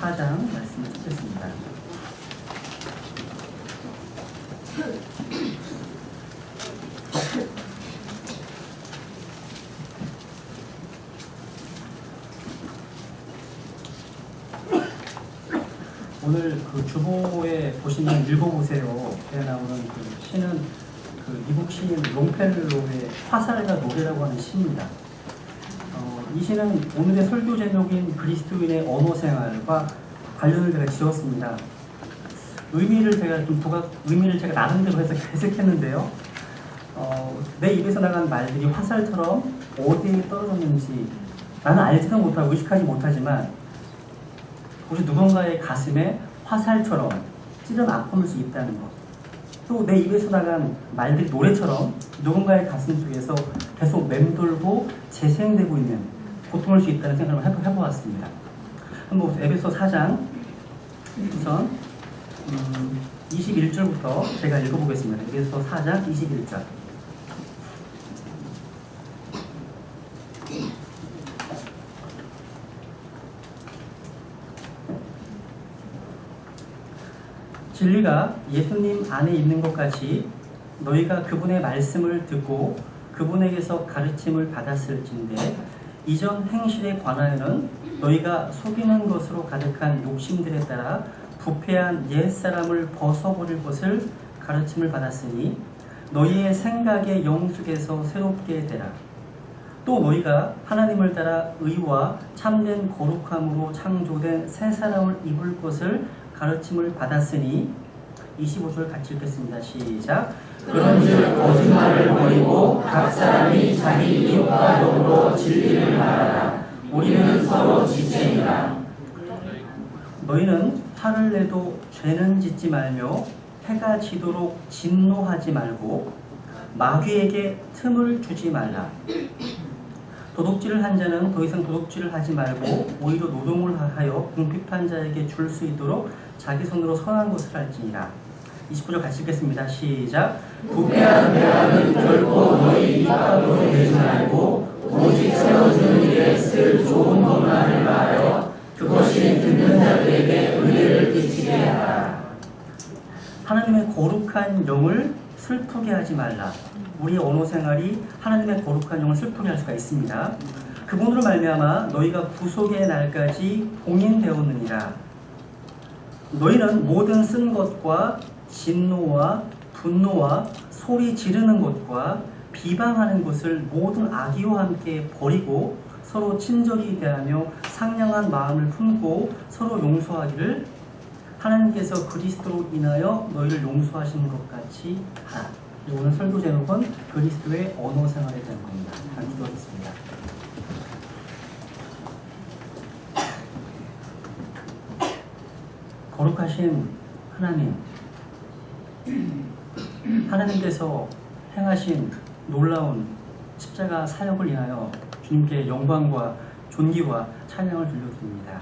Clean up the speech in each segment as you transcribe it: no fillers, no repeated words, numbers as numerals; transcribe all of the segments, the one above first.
4장 말씀을 듣겠습니다. 오늘 그 주보에 보시면 읽어보세요. 에 나오는 그 시는 그 미국 시인 롱펠로의 화살과 노래라고 하는 시입니다. 이 시는 오늘의 설교 제목인 그리스도인의 언어 생활과 관련을 제가 지었습니다. 의미를 제가 나름대로 해서 해석했는데요. 내 입에서 나간 말들이 화살처럼 어디에 떨어졌는지 나는 알지도 못하고 의식하지 못하지만 혹시 누군가의 가슴에 화살처럼 찌른 아픔일 수 있다는 것. 또 내 입에서 나간 말들이 노래처럼 누군가의 가슴 속에서 계속 맴돌고 재생되고 있는 고통일 수 있다는 생각을 해보았습니다. 한번 에베소 4장 우선 21절부터 제가 읽어보겠습니다. 에베소 4장 21절. 진리가 예수님 안에 있는 것 같이 너희가 그분의 말씀을 듣고 그분에게서 가르침을 받았을진데 이전 행실에 관하여는 너희가 속이는 것으로 가득한 욕심들에 따라 부패한 옛사람을 벗어버릴 것을 가르침을 받았으니 너희의 생각의 영 속에서 새롭게 되라. 또 너희가 하나님을 따라 의와 참된 거룩함으로 창조된 새 사람을 입을 것을 가르침을 받았으니 25절 같이 읽겠습니다. 시작. 그런즉 거짓말을 버리고 각 사람이 자기 이웃과 더불어 진리를 말하라. 우리는 서로 지체니라. 너희는 화를 내도 죄는 짓지 말며 해가 지도록 진노하지 말고 마귀에게 틈을 주지 말라. 도둑질을 한 자는 더 이상 도둑질을 하지 말고 오히려 노동을 하여 궁핍한 자에게 줄 수 있도록 자기 손으로 선한 것을 할지니라. 29절 같이 읽겠습니다. 시작. 부패한 대화는 결코 너희 입 밖으로 내지 말고 오직 세워주는 일에 쓸 좋은 것만을 말하여 그것이 듣는 자들에게 은혜를 끼치게 하라. 하나님의 거룩한 영을 슬프게 하지 말라. 우리의 언어 생활이 하나님의 거룩한 영을 슬프게 할 수가 있습니다. 그분으로 말미암아 너희가 구속의 날까지 봉인되었느니라. 너희는 모든 쓴 것과 진노와 분노와 소리 지르는 것과 비방하는 것을 모든 악의와 함께 버리고 서로 친절히 대하며 상냥한 마음을 품고 서로 용서하기를 하나님께서 그리스도로 인하여 너희를 용서하시는 것 같이 하라. 오늘 설교 제목은 그리스도의 언어 생활에 대한 겁니다. 기도하겠습니다. 거룩하신 하나님, 하나님께서 행하신 놀라운 십자가 사역을 인하여 주님께 영광과 존귀와 찬양을 들려드립니다.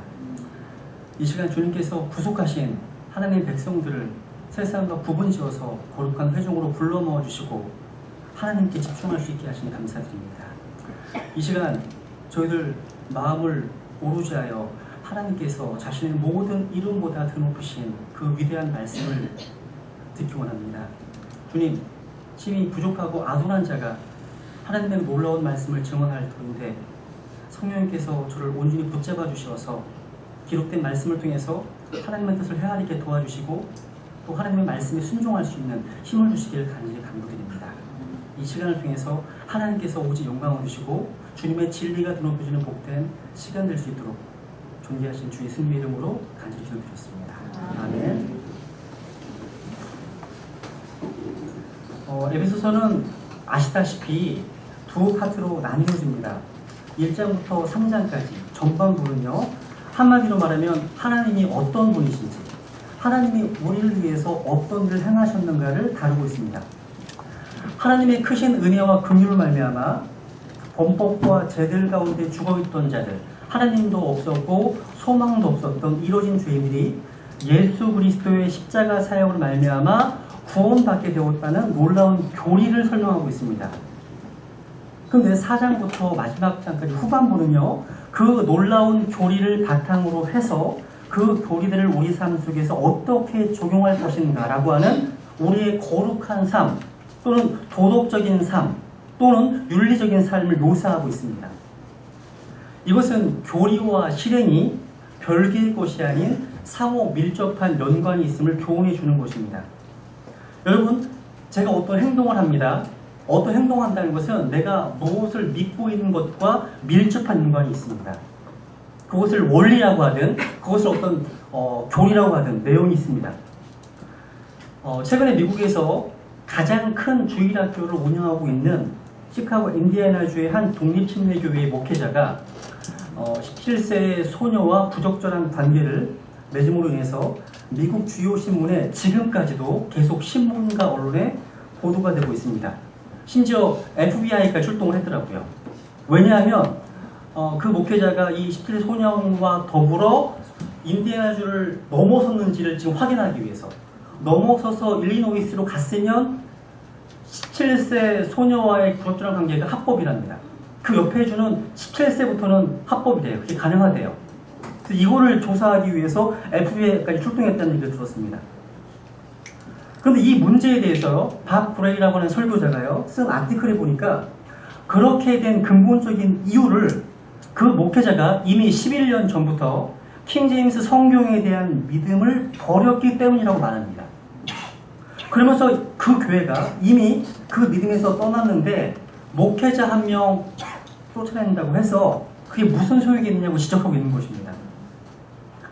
이 시간 주님께서 구속하신 하나님의 백성들을 세상과 구분지어서 거룩한 회중으로 불러 모아주시고 하나님께 집중할 수 있게 하시니 감사드립니다. 이 시간 저희들 마음을 오르지하여 하나님께서 자신의 모든 이름보다 더 높으신 그 위대한 말씀을 듣기 원합니다. 주님, 심히 부족하고 아둔한 자가 하나님의 놀라운 말씀을 증언할 터인데 성령님께서 저를 온전히 붙잡아 주셔서 기록된 말씀을 통해서 하나님의 뜻을 헤아리게 도와주시고 또 하나님의 말씀에 순종할 수 있는 힘을 주시기를 간절히 간구드립니다. 이 시간을 통해서 하나님께서 오직 영광을 주시고 주님의 진리가 드높여지는 복된 시간 될 수 있도록 존귀하신 주의 승리의 이름으로 간절히 기도드렸습니다. 아멘. 에베소서는 아시다시피 두 파트로 나뉘어집니다. 1장부터 3장까지 전반부는요, 한마디로 말하면 하나님이 어떤 분이신지, 하나님이 우리를 위해서 어떤 일을 행하셨는가를 다루고 있습니다. 하나님의 크신 은혜와 긍휼을 말미암아 범법과 죄들 가운데 죽어있던 자들, 하나님도 없었고 소망도 없었던 이뤄진 죄인들이 예수 그리스도의 십자가 사역을 말미암아 구원받게 되었다는 놀라운 교리를 설명하고 있습니다. 그런데 4장부터 마지막 장까지 후반부는요, 그 놀라운 교리를 바탕으로 해서 그 그 교리들을 우리 삶 속에서 어떻게 적용할 것인가라고 하는 우리의 거룩한 삶 또는 도덕적인 삶 또는 윤리적인 삶을 묘사하고 있습니다. 이것은 교리와 실행이 별개의 것이 아닌 상호 밀접한 연관이 있음을 교훈해 주는 것입니다. 여러분, 제가 어떤 행동을 합니다. 어떤 행동을 한다는 것은 내가 무엇을 믿고 있는 것과 밀접한 연관이 있습니다. 그것을 원리라고 하든 그것을 어떤 교리라고 하든 내용이 있습니다. 최근에 미국에서 가장 큰 주일학교를 운영하고 있는 시카고 인디애나주의 한 독립침례교회의 목회자가 17세 소녀와 부적절한 관계를 맺음으로 인해서 미국 주요 신문에 지금까지도 계속 신문과 언론에 보도가 되고 있습니다. 심지어 FBI가 출동을 했더라고요. 왜냐하면 그 목회자가 이 17세 소년과 더불어 인디애나주를 넘어섰는지를 지금 확인하기 위해서 넘어서서 일리노이스로 갔으면 17세 소녀와의 부적절한 관계가 합법이랍니다. 그 옆에 주는 17세부터는 합법이래요. 그게 가능하대요. 그래서 이거를 조사하기 위해서 FBI까지 출동했다는 얘기를 들었습니다. 그런데 이 문제에 대해서 박 브레이라고 하는 설교자가요 쓴 아티클에 보니까 그렇게 된 근본적인 이유를 그 목회자가 이미 11년 전부터 킹제임스 성경에 대한 믿음을 버렸기 때문이라고 말합니다. 그러면서 그 교회가 이미 그 믿음에서 떠났는데 목회자 한 명 쫓아낸다고 해서 그게 무슨 소용이 있느냐고 지적하고 있는 것입니다.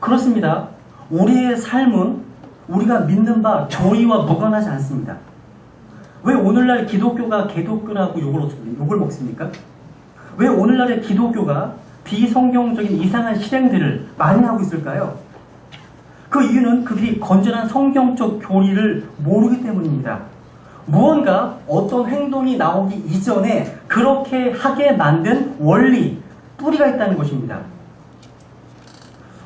그렇습니다. 우리의 삶은 우리가 믿는 바 교리와 무관하지 않습니다. 왜 오늘날 기독교가 개독교라고 욕을 먹습니까? 왜 오늘날의 기독교가 비성경적인 이상한 실행들을 많이 하고 있을까요? 그 이유는 그들이 건전한 성경적 교리를 모르기 때문입니다. 무언가 어떤 행동이 나오기 이전에 그렇게 하게 만든 원리, 뿌리가 있다는 것입니다.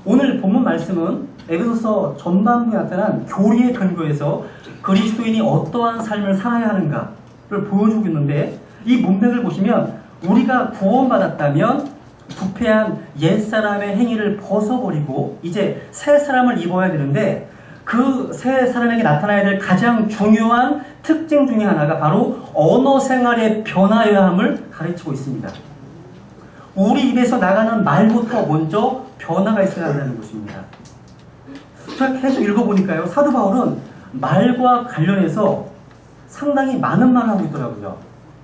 오늘 본문 말씀은 에베소서 전반부에 나타난 교리의 근거에서 그리스도인이 어떠한 삶을 살아야 하는가를 보여주고 있는데 이 문맥을 보시면 우리가 구원받았다면 부패한 옛사람의 행위를 벗어버리고 이제 새 사람을 입어야 되는데 그 새 사람에게 나타나야 될 가장 중요한 특징 중에 하나가 바로 언어 생활의 변화여야 함을 가르치고 있습니다. 우리 입에서 나가는 말부터 먼저 변화가 있어야 한다는 것입니다. 제가 계속 읽어보니까요, 사도 바울은 말과 관련해서 상당히 많은 말을 하고 있더라고요.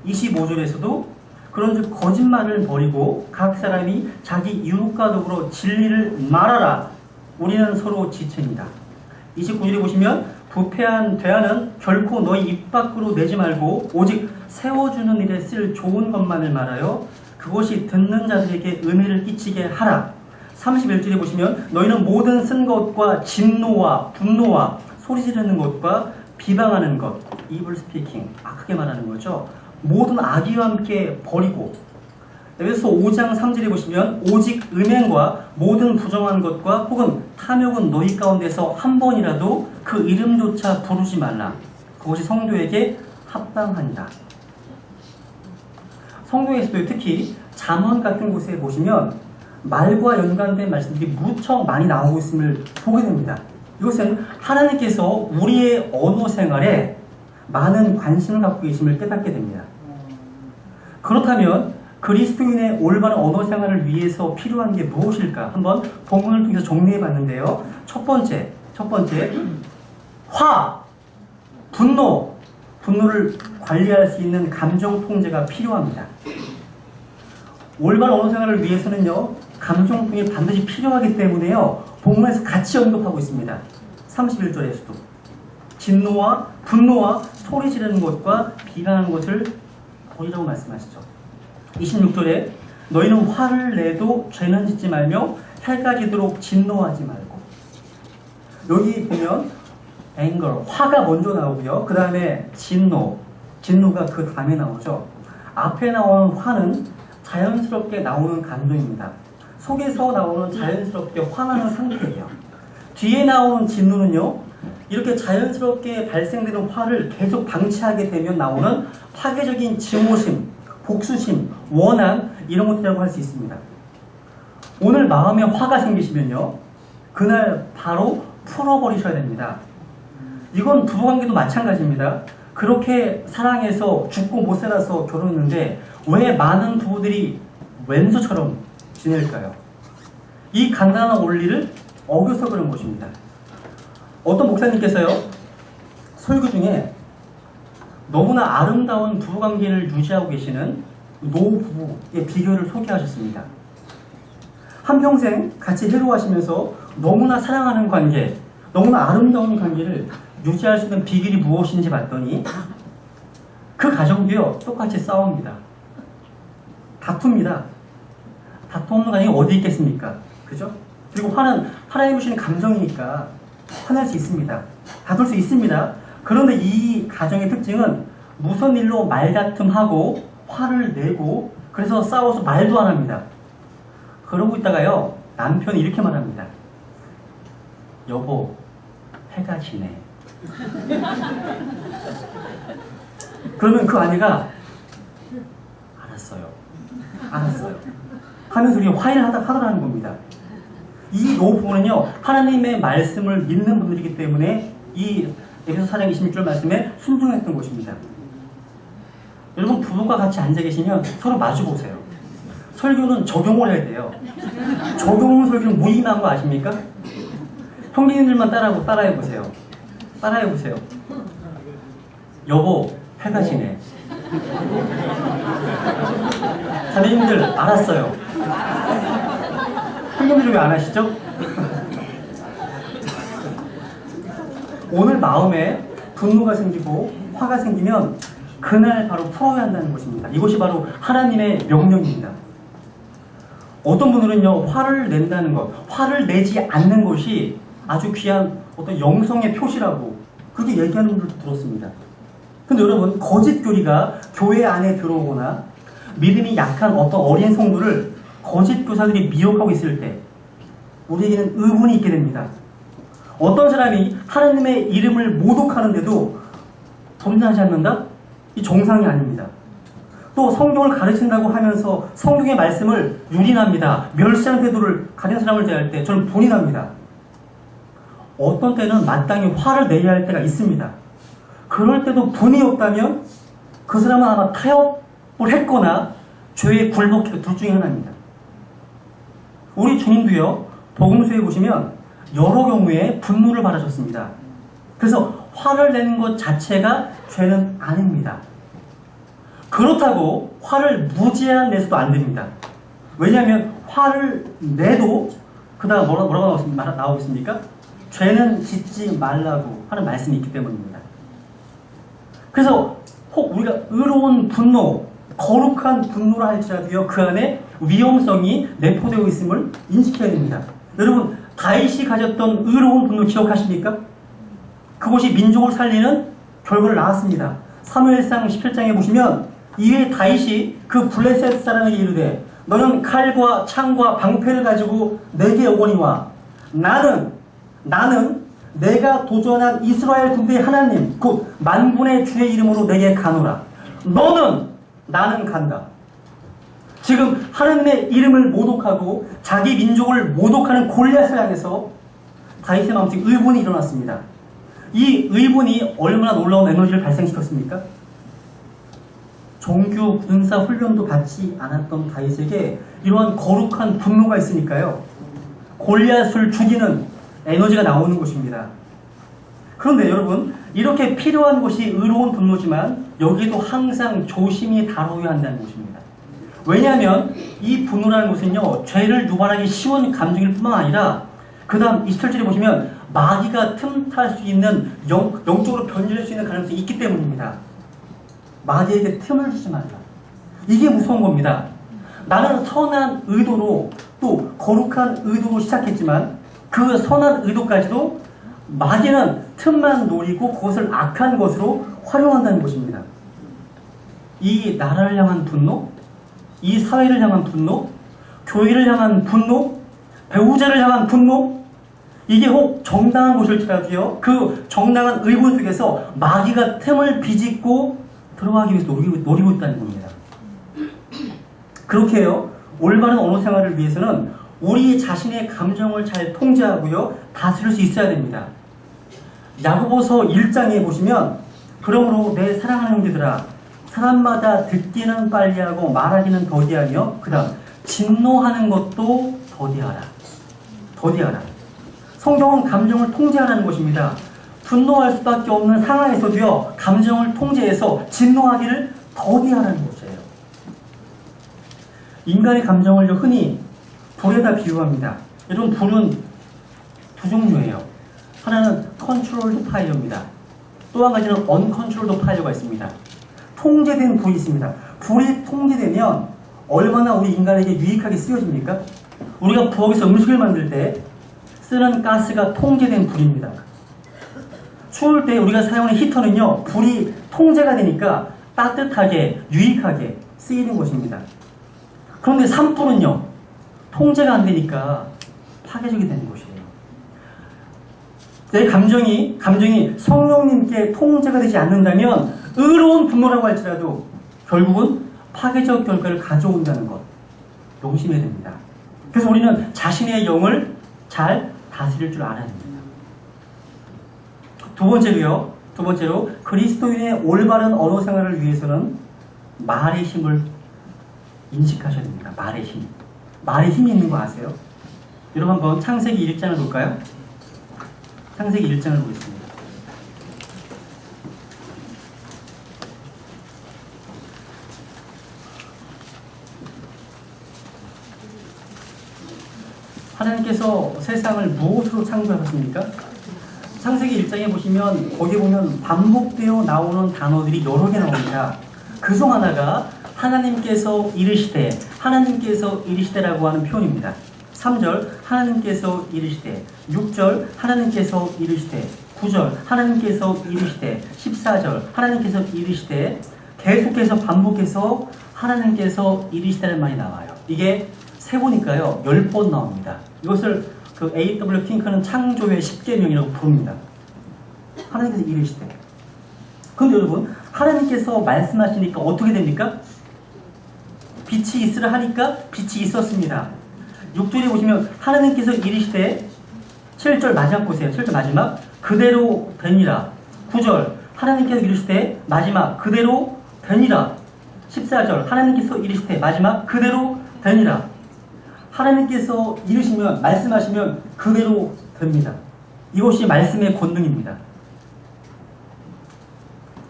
25절에서도 그런즉 거짓말을 버리고 각 사람이 자기 이웃과 더불어 진리를 말하라. 우리는 서로 지체입니다. 29절에 보시면 부패한 대안은 결코 너희 입 밖으로 내지 말고 오직 세워주는 일에 쓸 좋은 것만을 말하여 그것이 듣는 자들에게 은혜를 끼치게 하라. 31절에 보시면 너희는 모든 쓴 것과 진노와 분노와 소리 지르는 것과 비방하는 것, evil speaking, 악하게 말하는 거죠. 모든 악의와 함께 버리고 에베소 5장 3절에 보시면 오직 음행과 모든 부정한 것과 혹은 탐욕은 너희 가운데서 한 번이라도 그 이름조차 부르지 말라. 그것이 성도에게 합당하니라. 성경에서도 특히 잠언 같은 곳에 보시면 말과 연관된 말씀들이 무척 많이 나오고 있음을 보게 됩니다. 이것은 하나님께서 우리의 언어 생활에 많은 관심을 갖고 계심을 깨닫게 됩니다. 그렇다면 그리스도인의 올바른 언어 생활을 위해서 필요한 게 무엇일까? 한번 본문을 통해서 정리해 봤는데요. 첫 번째, 분노를 관리할 수 있는 감정 통제가 필요합니다. 올바른 언어 생활을 위해서는요, 감정 통제가 반드시 필요하기 때문에요, 본문에서 같이 언급하고 있습니다. 31절에서도 진노와 분노와 소리 지르는 것과 비난하는 것을 버리라고 말씀하시죠. 26절에 너희는 화를 내도 죄는 짓지 말며 해가 지도록 진노하지 말고. 여기 보면 anger, 화가 먼저 나오고요. 그 다음에 진노가 그 다음에 나오죠. 앞에 나오는 화는 자연스럽게 나오는 감정입니다. 속에서 나오는 자연스럽게 화나는 상태예요. 뒤에 나오는 진노는요, 이렇게 자연스럽게 발생되는 화를 계속 방치하게 되면 나오는 파괴적인 증오심, 복수심, 원한, 이런 것들이라고 할 수 있습니다. 오늘 마음에 화가 생기시면요, 그날 바로 풀어버리셔야 됩니다. 이건 부부관계도 마찬가지입니다. 그렇게 사랑해서 죽고 못 살아서 결혼했는데 왜 많은 부부들이 왼수처럼 지낼까요? 이 간단한 원리를 어겨서 그런 것입니다. 어떤 목사님께서요, 설교 중에 너무나 아름다운 부부관계를 유지하고 계시는 노부부의 비결을 소개하셨습니다. 한평생 같이 해로하시면서 너무나 사랑하는 관계, 너무나 아름다운 관계를 유지할 수 있는 비결이 무엇인지 봤더니 그 가정도요, 똑같이 싸웁니다. 다툽니다. 다툼 없는 가정이 어디 있겠습니까? 그죠? 그리고 화는 하나님 주시는 감정이니까 화날 수 있습니다. 다툴 수 있습니다. 그런데 이 가정의 특징은 무슨 일로 말다툼하고 화를 내고 그래서 싸워서 말도 안 합니다. 그러고 있다가요, 남편이 이렇게 말합니다. 여보, 해가 지네. 그러면 그 아내가 알았어요 하면서 우리 화해를 하더라는 겁니다. 이 노부부는요, 하나님의 말씀을 믿는 분들이기 때문에 이 에베소 4장 26절 말씀에 순종했던 것입니다. 여러분, 부부가 같이 앉아 계시면 서로 마주 보세요. 설교는 적용을 해야 돼요. 적용 설교는 무의미한 거 아십니까? 형님들만 따라해보세요. 따라해보세요. 여보, 해가 지네. 자매님들, 알았어요. 형님들이 왜 안 하시죠? 오늘 마음에 분노가 생기고 화가 생기면 그날 바로 풀어야 한다는 것입니다. 이것이 바로 하나님의 명령입니다. 어떤 분들은요, 화를 낸다는 것, 화를 내지 않는 것이 아주 귀한 어떤 영성의 표시라고 그렇게 얘기하는 분들도 들었습니다. 근데 여러분, 거짓 교리가 교회 안에 들어오거나 믿음이 약한 어떤 어린 성도를 거짓 교사들이 미혹하고 있을 때 우리에게는 의문이 있게 됩니다. 어떤 사람이 하나님의 이름을 모독하는데도 분노하지 않는다? 이 정상이 아닙니다. 또 성경을 가르친다고 하면서 성경의 말씀을 유린합니다. 멸시하는 태도를 가진 사람을 대할 때 저는 분이 납니다. 어떤 때는 마땅히 화를 내야 할 때가 있습니다. 그럴 때도 분이 없다면 그 사람은 아마 타협을 했거나 죄에 굴복해서 둘 중에 하나입니다. 우리 주님도요, 복음서에 보시면 여러 경우에 분노를 바라셨습니다. 그래서 화를 내는 것 자체가 죄는 아닙니다. 그렇다고 화를 무제한 내서도 안 됩니다. 왜냐하면 화를 내도 그 다음 뭐라고 나오고 있습니까? 죄는 짓지 말라고 하는 말씀이 있기 때문입니다. 그래서 혹 우리가 의로운 분노, 거룩한 분노라 할지라도요, 그 안에 위험성이 내포되어 있음을 인식해야 됩니다. 여러분, 다윗이 가졌던 의로운 분노 기억하십니까? 그것이 민족을 살리는 결과를 낳았습니다. 사무엘상 17장에 보시면 이에 다윗이 그 블레셋 사람에게 이르되 너는 칼과 창과 방패를 가지고 내게 오거니와 나는 내가 도전한 이스라엘 군대의 하나님 곧 만군의 주의 이름으로 내게 가노라. 나는 간다. 지금 하나님의 이름을 모독하고 자기 민족을 모독하는 골리앗을 향해서 다윗의 마음속에 의분이 일어났습니다. 이 의분이 얼마나 놀라운 에너지를 발생시켰습니까? 정규 군사 훈련도 받지 않았던 다윗에게 이러한 거룩한 분노가 있으니까요, 골리앗을 죽이는 에너지가 나오는 것입니다. 그런데 여러분, 이렇게 필요한 것이 의로운 분노지만 여기도 항상 조심히 다뤄야 한다는 것입니다. 왜냐하면 이 분노라는 것은요, 죄를 유발하기 쉬운 감정일 뿐만 아니라 그 다음 27절에 보시면 마귀가 틈탈 수 있는 영적으로 변질할 수 있는 가능성이 있기 때문입니다. 마귀에게 틈을 주지 말라. 이게 무서운 겁니다. 나는 선한 의도로 또 거룩한 의도로 시작했지만 그 선한 의도까지도 마귀는 틈만 노리고 그것을 악한 것으로 활용한다는 것입니다. 이 나라를 향한 분노, 이 사회를 향한 분노, 교회를 향한 분노, 배우자를 향한 분노, 이게 혹 정당한 것일지라도요, 그 정당한 의문 속에서 마귀가 틈을 비집고 들어가기 위해서 노리고 있다는 겁니다. 그렇게 해요, 올바른 언어 생활을 위해서는 우리 자신의 감정을 잘 통제하고요, 다스릴 수 있어야 됩니다. 야고보서 1장에 보시면, 그러므로 내 사랑하는 형제들아, 사람마다 듣기는 빨리하고 말하기는 더디하며, 그 다음 진노하는 것도 더디하라. 더디하라. 성경은 감정을 통제하라는 것입니다. 분노할 수밖에 없는 상황에서도요, 감정을 통제해서 진노하기를 더디하라는 것이에요. 인간의 감정을 흔히 불에다 비유합니다. 여러분, 불은 두 종류예요. 하나는 컨트롤드 파이어입니다. 또 한 가지는 언컨트롤드 파이어가 있습니다. 통제된 불이 있습니다. 불이 통제되면 얼마나 우리 인간에게 유익하게 쓰여집니까? 우리가 부엌에서 음식을 만들 때 쓰는 가스가 통제된 불입니다. 추울 때 우리가 사용하는 히터는요, 불이 통제가 되니까 따뜻하게, 유익하게 쓰이는 것입니다. 그런데 산불은요, 통제가 안 되니까 파괴적이 되는 것이에요. 내 감정이 성령님께 통제가 되지 않는다면 의로운 분노라고 할지라도 결국은 파괴적 결과를 가져온다는 것, 명심해야 됩니다. 그래서 우리는 자신의 영을 잘 다스릴 줄 알아야 됩니다. 두 번째로 그리스도인의 올바른 언어 생활을 위해서는 말의 힘을 인식하셔야 됩니다. 말의 힘. 말의 힘이 있는 거 아세요? 여러분 한번 창세기 1장을 볼까요? 창세기 1장을 보겠습니다. 하나님께서 세상을 무엇으로 창조하셨습니까? 창세기 1장에 보시면, 거기 보면 반복되어 나오는 단어들이 여러 개 나옵니다. 그 중 하나가 하나님께서 이르시되라고 하는 표현입니다. 3절 하나님께서 이르시되, 6절 하나님께서 이르시되, 9절 하나님께서 이르시되, 14절 하나님께서 이르시되, 계속해서 반복해서 하나님께서 이르시되는 말이 나와요. 이게 세보니까요 10번 나옵니다. 이것을 그 A.W. 핑크는 창조의 10계명이라고 부릅니다. 하나님께서 이르시되. 그런데 여러분, 하나님께서 말씀하시니까 어떻게 됩니까? 빛이 있으라 하니까 빛이 있었습니다. 6절에 보시면 하나님께서 이르시되, 7절 마지막 보세요. 7절 마지막 그대로 되니라. 9절 하나님께서 이르시되, 마지막 그대로 되니라. 14절 하나님께서 이르시되, 마지막 그대로 되니라. 하나님께서 이르시면, 말씀하시면 그대로 됩니다. 이것이 말씀의 권능입니다.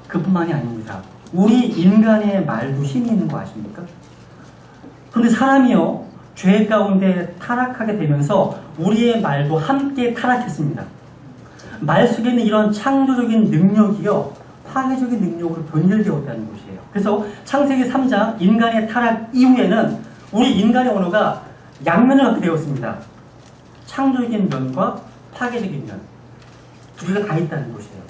그뿐만이 아닙니다. 우리 인간의 말도 힘이 있는 거 아십니까? 그런데 사람이요, 죄 가운데 타락하게 되면서 우리의 말도 함께 타락했습니다. 말 속에 있는 이런 창조적인 능력이요, 파괴적인 능력으로 변질되었다는 것이에요. 그래서 창세기 3장 인간의 타락 이후에는 우리 인간의 언어가 양면을 갖게 되었습니다. 창조적인 면과 파괴적인 면, 두 개가 다 있다는 것이에요.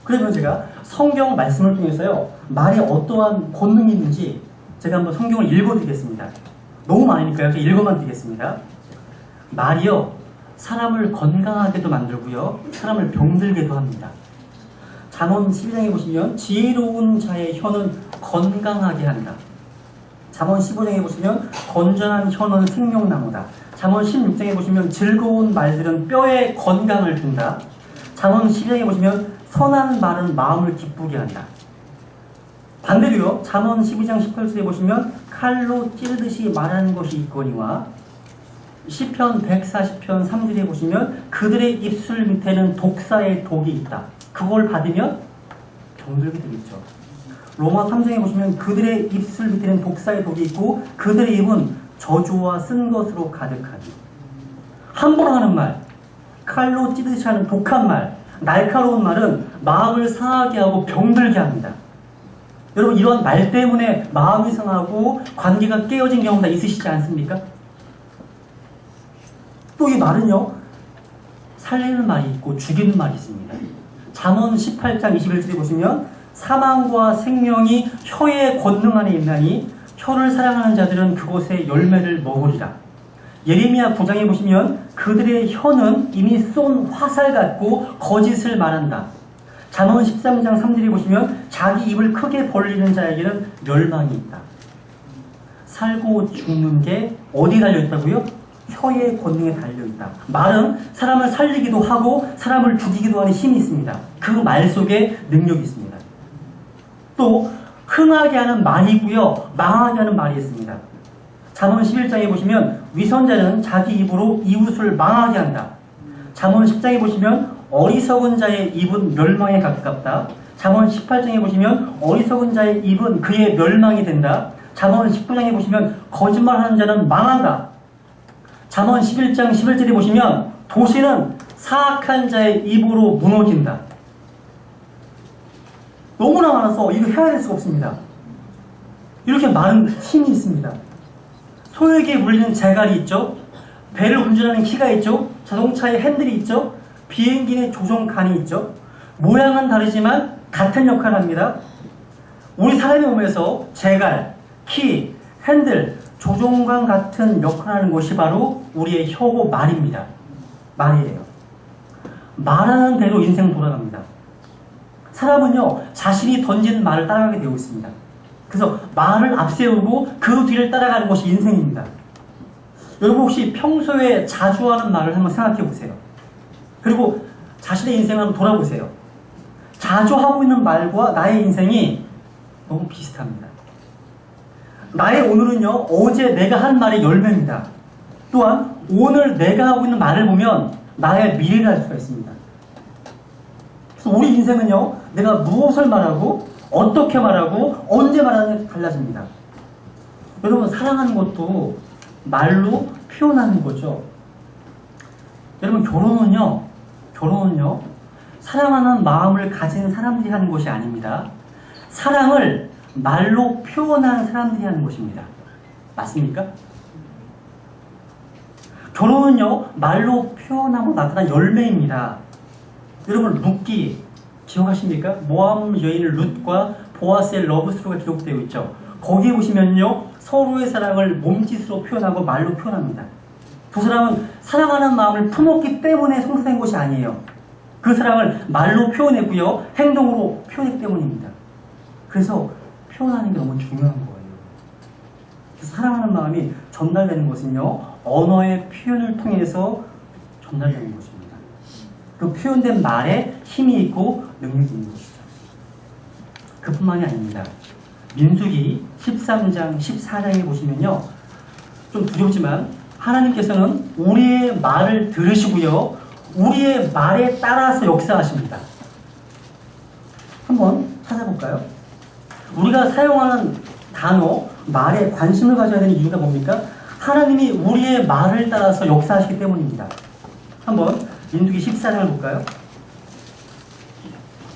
그러면 제가 성경 말씀을 통해서요, 말에 어떠한 권능이 있는지 제가 한번 성경을 읽어드리겠습니다. 너무 많으니까요, 제가 읽어만 드리겠습니다. 말이요, 사람을 건강하게도 만들고요, 사람을 병들게도 합니다. 잠언 12장에 보시면 지혜로운 자의 혀는 건강하게 한다. 잠언 15장에 보시면 건전한 혀는 생명나무다. 잠언 16장에 보시면 즐거운 말들은 뼈에 건강을 준다. 잠언 12장에 보시면 선한 말은 마음을 기쁘게 한다. 반대로요, 잠언 12장 18절에 보시면 칼로 찌르듯이 말하는 것이 있거니와, 시편 140편 3절에 보시면 그들의 입술 밑에는 독사의 독이 있다. 그걸 받으면 병들게 되겠죠. 로마 3장에 보시면 그들의 입술 밑에는 독사의 독이 있고 그들의 입은 저주와 쓴 것으로 가득하니. 함부로 하는 말, 칼로 찌르듯이 하는 독한 말, 날카로운 말은 마음을 상하게 하고 병들게 합니다. 여러분, 이런 말 때문에 마음이 상하고 관계가 깨어진 경우가 있으시지 않습니까? 또 이 말은요, 살리는 말이 있고 죽이는 말이 있습니다. 잠언 18장 21절에 보시면 사망과 생명이 혀의 권능 안에 있나니 혀를 사랑하는 자들은 그곳에 열매를 먹으리라. 예레미야 9장에 보시면 그들의 혀는 이미 쏜 화살 같고 거짓을 말한다. 잠언 13장 3절에 보시면 자기 입을 크게 벌리는 자에게는 멸망이 있다. 살고 죽는 게 어디 달려있다고요? 혀의 권능에 달려있다. 말은 사람을 살리기도 하고 사람을 죽이기도 하는 힘이 있습니다. 그 말 속에 능력이 있습니다. 또 흥하게 하는 말이고요, 망하게 하는 말이 있습니다. 잠언 11장에 보시면 위선자는 자기 입으로 이웃을 망하게 한다. 잠언 10장에 보시면 어리석은 자의 입은 멸망에 가깝다. 잠언 18장에 보시면 어리석은 자의 입은 그의 멸망이 된다. 잠언 19장에 보시면 거짓말하는 자는 망한다. 잠언 11장 11절에 보시면 도시는 사악한 자의 입으로 무너진다. 너무나 많아서 이거 헤아릴 수가 없습니다. 이렇게 많은 힘이 있습니다. 소에게 물리는 재갈이 있죠. 배를 운전하는 키가 있죠. 자동차에 핸들이 있죠. 비행기의 조종관이 있죠. 모양은 다르지만 같은 역할을 합니다. 우리 사람의 몸에서 재갈, 키, 핸들, 조종관 같은 역할을 하는 것이 바로 우리의 혀고 말입니다. 말이에요. 말하는 대로 인생 돌아갑니다. 사람은요, 자신이 던지는 말을 따라가게 되어 있습니다. 그래서 말을 앞세우고 그 뒤를 따라가는 것이 인생입니다. 여러분 혹시 평소에 자주 하는 말을 한번 생각해 보세요. 그리고 자신의 인생을 한번 돌아보세요. 자주 하고 있는 말과 나의 인생이 너무 비슷합니다. 나의 오늘은요, 어제 내가 한 말의 열매입니다. 또한 오늘 내가 하고 있는 말을 보면 나의 미래를 알 수가 있습니다. 그래서 우리 인생은요, 내가 무엇을 말하고 어떻게 말하고 언제 말하느냐에 달라집니다. 여러분 사랑하는 것도 말로 표현하는 거죠. 여러분 결혼은요 사랑하는 마음을 가진 사람들이 하는 것이 아닙니다. 사랑을 말로 표현하는 사람들이 하는 것입니다. 맞습니까? 결혼은요 말로 표현하고 나타난 열매입니다. 여러분 룻기 기억하십니까? 모함 여인 룻과 보아스의 러브스토리가 기록되어 있죠. 거기에 보시면요 서로의 사랑을 몸짓으로 표현하고 말로 표현합니다. 두 사람은 사랑하는 마음을 품었기 때문에 성사된 것이 아니에요. 그 사랑을 말로 표현했고요 행동으로 표현했기 때문입니다. 그래서 표현하는 게 너무 중요한 거예요. 그래서 사랑하는 마음이 전달되는 것은요 언어의 표현을 통해서 전달되는 것입니다. 그 표현된 말에 힘이 있고 능력이 있는 것이죠. 그뿐만이 아닙니다. 민수기 13장 14장에 보시면요 좀 두렵지만 하나님께서는 우리의 말을 들으시고요 우리의 말에 따라서 역사하십니다. 한번 찾아볼까요? 우리가 사용하는 단어, 말에 관심을 가져야 되는 이유가 뭡니까? 하나님이 우리의 말을 따라서 역사하시기 때문입니다. 한번 민수기 14장을 볼까요?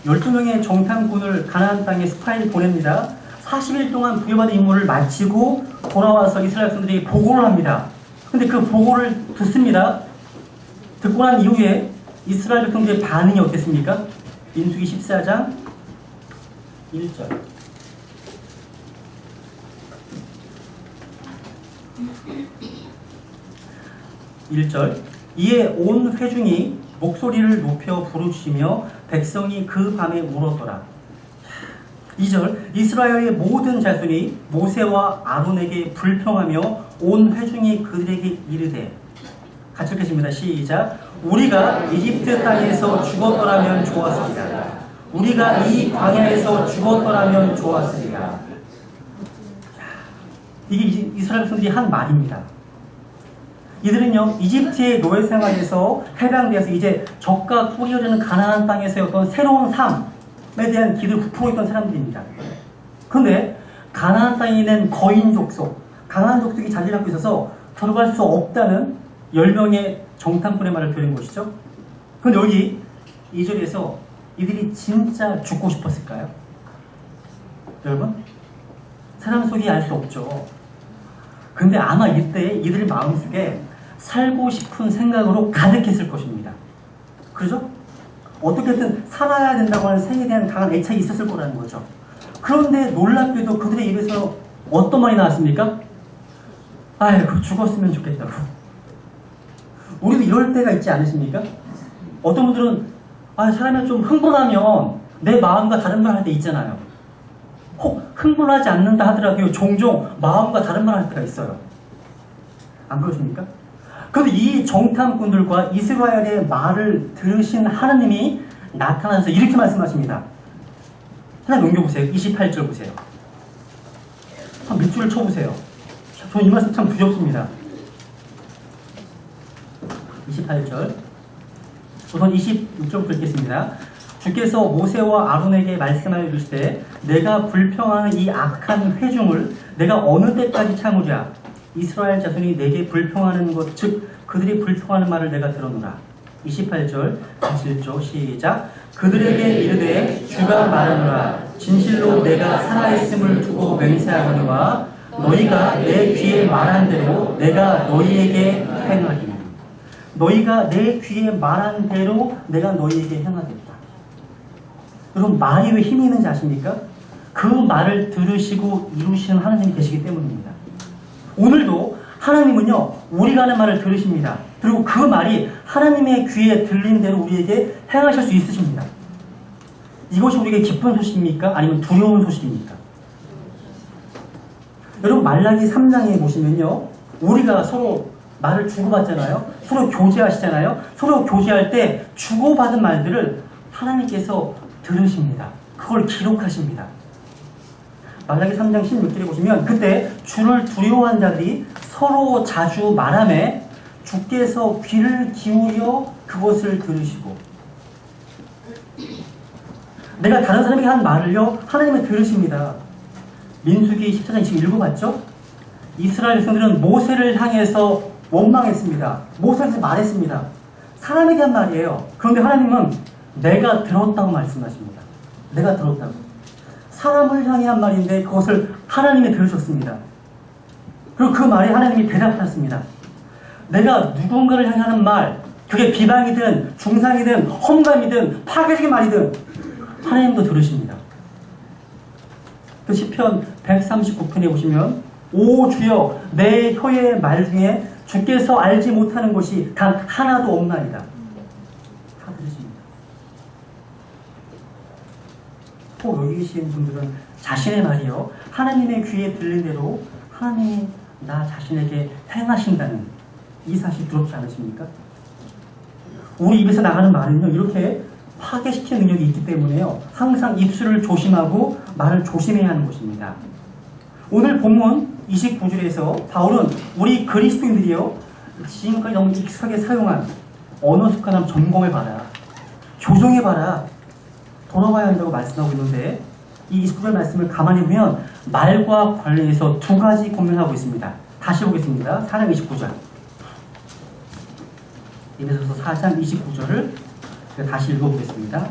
12명의 정탐꾼을 가나안 땅에 스파이를 보냅니다. 40일 동안 부여받은 임무를 마치고 돌아와서 이스라엘 백성들이 보고를 합니다. 근데 그 보고를 듣습니다. 듣고 난 이후에 이스라엘 백성들의 반응이 어땠습니까? 민수기 14장 1절. 이에 온 회중이 목소리를 높여 부르짖으며 백성이 그 밤에 울었더라. 2절 이스라엘의 모든 자손이 모세와 아론에게 불평하며 온 회중이 그들에게 이르되 같이 읽겠습니다. 시작. 우리가 이집트 땅에서 죽었더라면 좋았으리라. 우리가 이 광야에서 죽었더라면 좋았으리라. 이게 이스라엘 백성들이 한 말입니다. 이들은요 이집트의 노예 생활에서 해방되어서 이제 적과 꿀이 흐르는 가나안 땅에서의 어떤 새로운 삶에 대한 기대를 부풀어 있던 사람들입니다. 그런데 가나안 땅에 있는 거인 족속, 가나안 족속이 자리를 잡고 있어서 들어갈 수 없다는 10명의 정탐꾼의 말을 들은 것이죠. 그런데 여기 2절에서 이들이 진짜 죽고 싶었을까요? 여러분? 사람 속이 알 수 없죠. 근데 아마 이때 이들의 마음속에 살고 싶은 생각으로 가득했을 것입니다. 그렇죠? 어떻게든 살아야 된다고 하는 생에 대한 강한 애착이 있었을 거라는 거죠. 그런데 놀랍게도 그들의 입에서 어떤 말이 나왔습니까? 아이고 죽었으면 좋겠다고. 우리도 이럴 때가 있지 않으십니까? 어떤 분들은 사람이 좀 흥분하면 내 마음과 다른 말 할 때 있잖아요. 혹 흥분하지 않는다 하더라도 종종 마음과 다른 말 할 때가 있어요. 안 그러십니까? 그런데 이 정탐꾼들과 이스라엘의 말을 들으신 하나님이 나타나서 이렇게 말씀하십니다. 하나 넘겨보세요. 28절 보세요. 한 몇 줄을 쳐보세요. 저는 이 말씀 참 두렵습니다. 28절. 우선 26절부터 읽겠습니다. 주께서 모세와 아론에게 말씀하여 이르시되 내가 불평하는 이 악한 회중을 내가 어느 때까지 참으랴. 이스라엘 자손이 내게 불평하는 것 즉 그들이 불평하는 말을 내가 들어노라. 28절 다시 읽죠. 시작. 그들에게 이르되 주가 말하노라. 진실로 내가 살아있음을 두고 맹세하거니와 너희가 내 귀에 말한 대로 내가 너희에게 행하리니. 너희가 내 귀에 말한 대로 내가 너희에게 행하겠다. 여러분, 말이 왜 힘이 있는지 아십니까? 그 말을 들으시고 이루시는 하나님이 계시기 때문입니다. 오늘도 하나님은요, 우리가 하는 말을 들으십니다. 그리고 그 말이 하나님의 귀에 들린 대로 우리에게 행하실 수 있으십니다. 이것이 우리에게 기쁜 소식입니까? 아니면 두려운 소식입니까? 여러분, 말라기 3장에 보시면요, 우리가 서로 말을 주고받잖아요. 서로 교제하시잖아요. 서로 교제할 때 주고받은 말들을 하나님께서 들으십니다. 그걸 기록하십니다. 말라기 3장 16절에 보시면 그때 주를 두려워한 자들이 서로 자주 말하매 주께서 귀를 기울여 그것을 들으시고. 내가 다른 사람에게 한 말을요, 하나님은 들으십니다. 민수기 14장 21 읽어봤죠? 이스라엘 백성들은 모세를 향해서 원망했습니다. 모세한테 말했습니다. 사람에게 한 말이에요. 그런데 하나님은 내가 들었다고 말씀하십니다. 내가 들었다고. 사람을 향해 한 말인데 그것을 하나님이 들으셨습니다. 그리고 그 말에 하나님이 대답하셨습니다. 내가 누군가를 향해 하는 말, 그게 비방이든 중상이든 험담이든 파괴적인 말이든 하나님도 들으십니다. 그 시편 139편에 보시면 오 주여 내 혀의 말 중에 주께서 알지 못하는 것이 단 하나도 없나이다. 다 들으십니다. 또 여기 계신 분들은 자신의 말이요, 하나님의 귀에 들린 대로 하나님이 나 자신에게 행하신다는 이 사실 두렵지 않으십니까? 우리 입에서 나가는 말은요, 이렇게 파괴시키는 능력이 있기 때문에요, 항상 입술을 조심하고 말을 조심해야 하는 것입니다. 오늘 본문 29절에서 바울은 우리 그리스도인들이요, 지금까지 너무 익숙하게 사용한 언어 습관함 점검해봐라, 교정해봐라, 돌아봐야 한다고 말씀하고 있는데, 이 29절 말씀을 가만히 보면 말과 관련해서 두 가지 고민하고 있습니다. 다시 보겠습니다. 4장 29절. 이래서 4장 29절을 다시 읽어보겠습니다.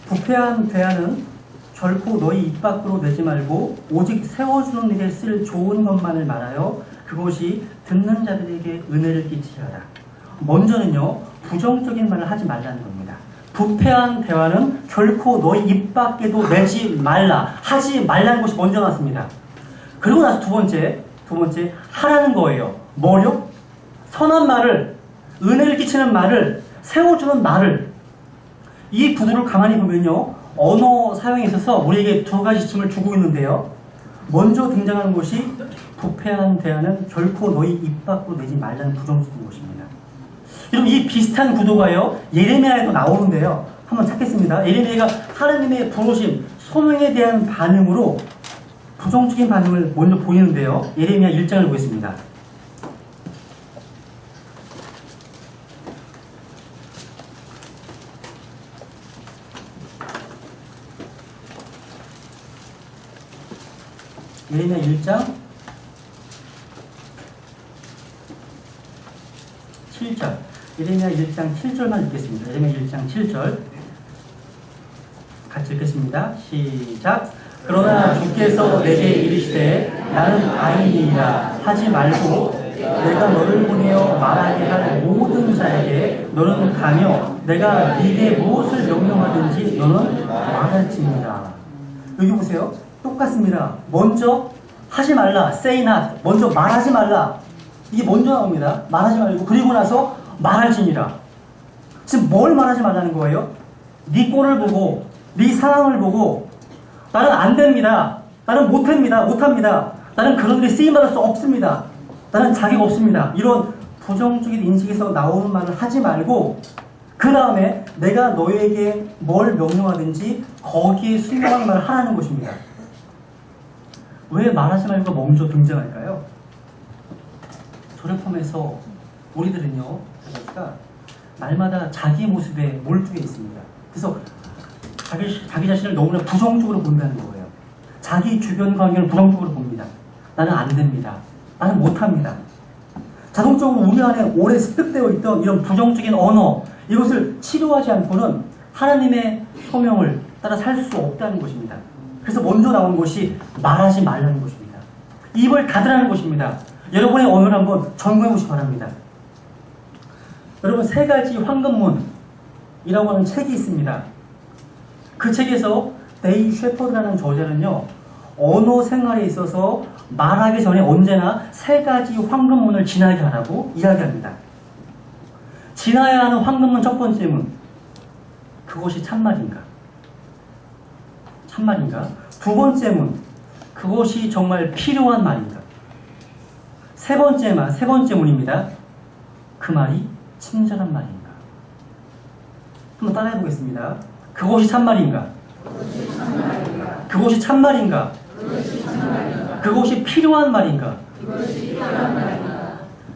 부패한 대안은 결코 너희 입 밖으로 내지 말고 오직 세워주는 일에 쓸 좋은 것만을 말하여 그것이 듣는 자들에게 은혜를 끼치려라. 먼저는요, 부정적인 말을 하지 말라는 겁니다. 부패한 대화는 결코 너희 입 밖에도 내지 말라, 하지 말라는 것이 먼저 나왔습니다. 그리고 나서 두 번째 하라는 거예요. 뭐요? 선한 말을, 은혜를 끼치는 말을, 세워주는 말을. 이 구도를 가만히 보면요, 언어 사용에 있어서 우리에게 두 가지 춤을 주고 있는데요, 먼저 등장하는 것이 부패한 대화는 결코 너희 입 밖으로 내지 말라는 부정적인 것입니다. 여러분, 이 비슷한 구도가요, 예레미야에도 나오는데요, 한번 찾겠습니다. 예레미야가 하나님의 부르심, 소명에 대한 반응으로 부정적인 반응을 먼저 보이는데요, 예레미야 1장을 보겠습니다. 예레미야 1장 7절. 예레미야 1장 7절만 읽겠습니다. 예레미야 1장 7절 같이 읽겠습니다. 시작. 그러나 주께서 내게 이르시되 나는 아인이라 하지 말고 내가 너를 보내어 말하게 할 모든 자에게 너는 가며 내가 네게 무엇을 명령하든지 너는 말할지니라. 여기 보세요. 똑같습니다. 먼저 하지 말라, say not. 먼저 말하지 말라. 이게 먼저 나옵니다. 말하지 말고, 그리고 나서 말할지니라. 지금 뭘 말하지 말라는 거예요? 네 꼴을 보고, 네 상황을 보고 나는 안 됩니다, 나는 못합니다. 나는 그런 일에 쓰임받을 수 없습니다. 나는 자격 없습니다. 이런 부정적인 인식에서 나오는 말을 하지 말고 그 다음에 내가 너에게 뭘 명령하든지 거기에 순종하는 말을 하라는 것입니다. 왜 말하지 말고 먼저 등장할까요? 저를 포함해서 우리들은요, 자기가 날마다 자기 모습에 몰두해 있습니다. 그래서 자기 자신을 너무나 부정적으로 본다는 거예요. 자기 주변 관계를 부정적으로 봅니다. 나는 안 됩니다. 나는 못합니다. 자동적으로 우리 안에 오래 습득되어 있던 이런 부정적인 언어, 이것을 치료하지 않고는 하나님의 소명을 따라 살 수 없다는 것입니다. 그래서 먼저 나온 것이 말하지 말라는 것입니다. 입을 닫으라는 것입니다. 여러분의 언어를 한번 점검해 보시기 바랍니다. 여러분, 3가지 황금문이라고 하는 책이 있습니다. 그 책에서 데이 셰퍼드라는 저자는요, 언어 생활에 있어서 말하기 전에 언제나 3가지 황금문을 지나게 하라고 이야기합니다. 지나야 하는 황금문 첫 번째 문, 그것이 참말인가? 두 번째 문, 그것이 정말 필요한 말인가? 세 번째 문입니다. 그 말이 친절한 말인가? 한번 따라해 보겠습니다. 그것이 참말인가? 그것이 참말인가? 그것이 필요한 말인가?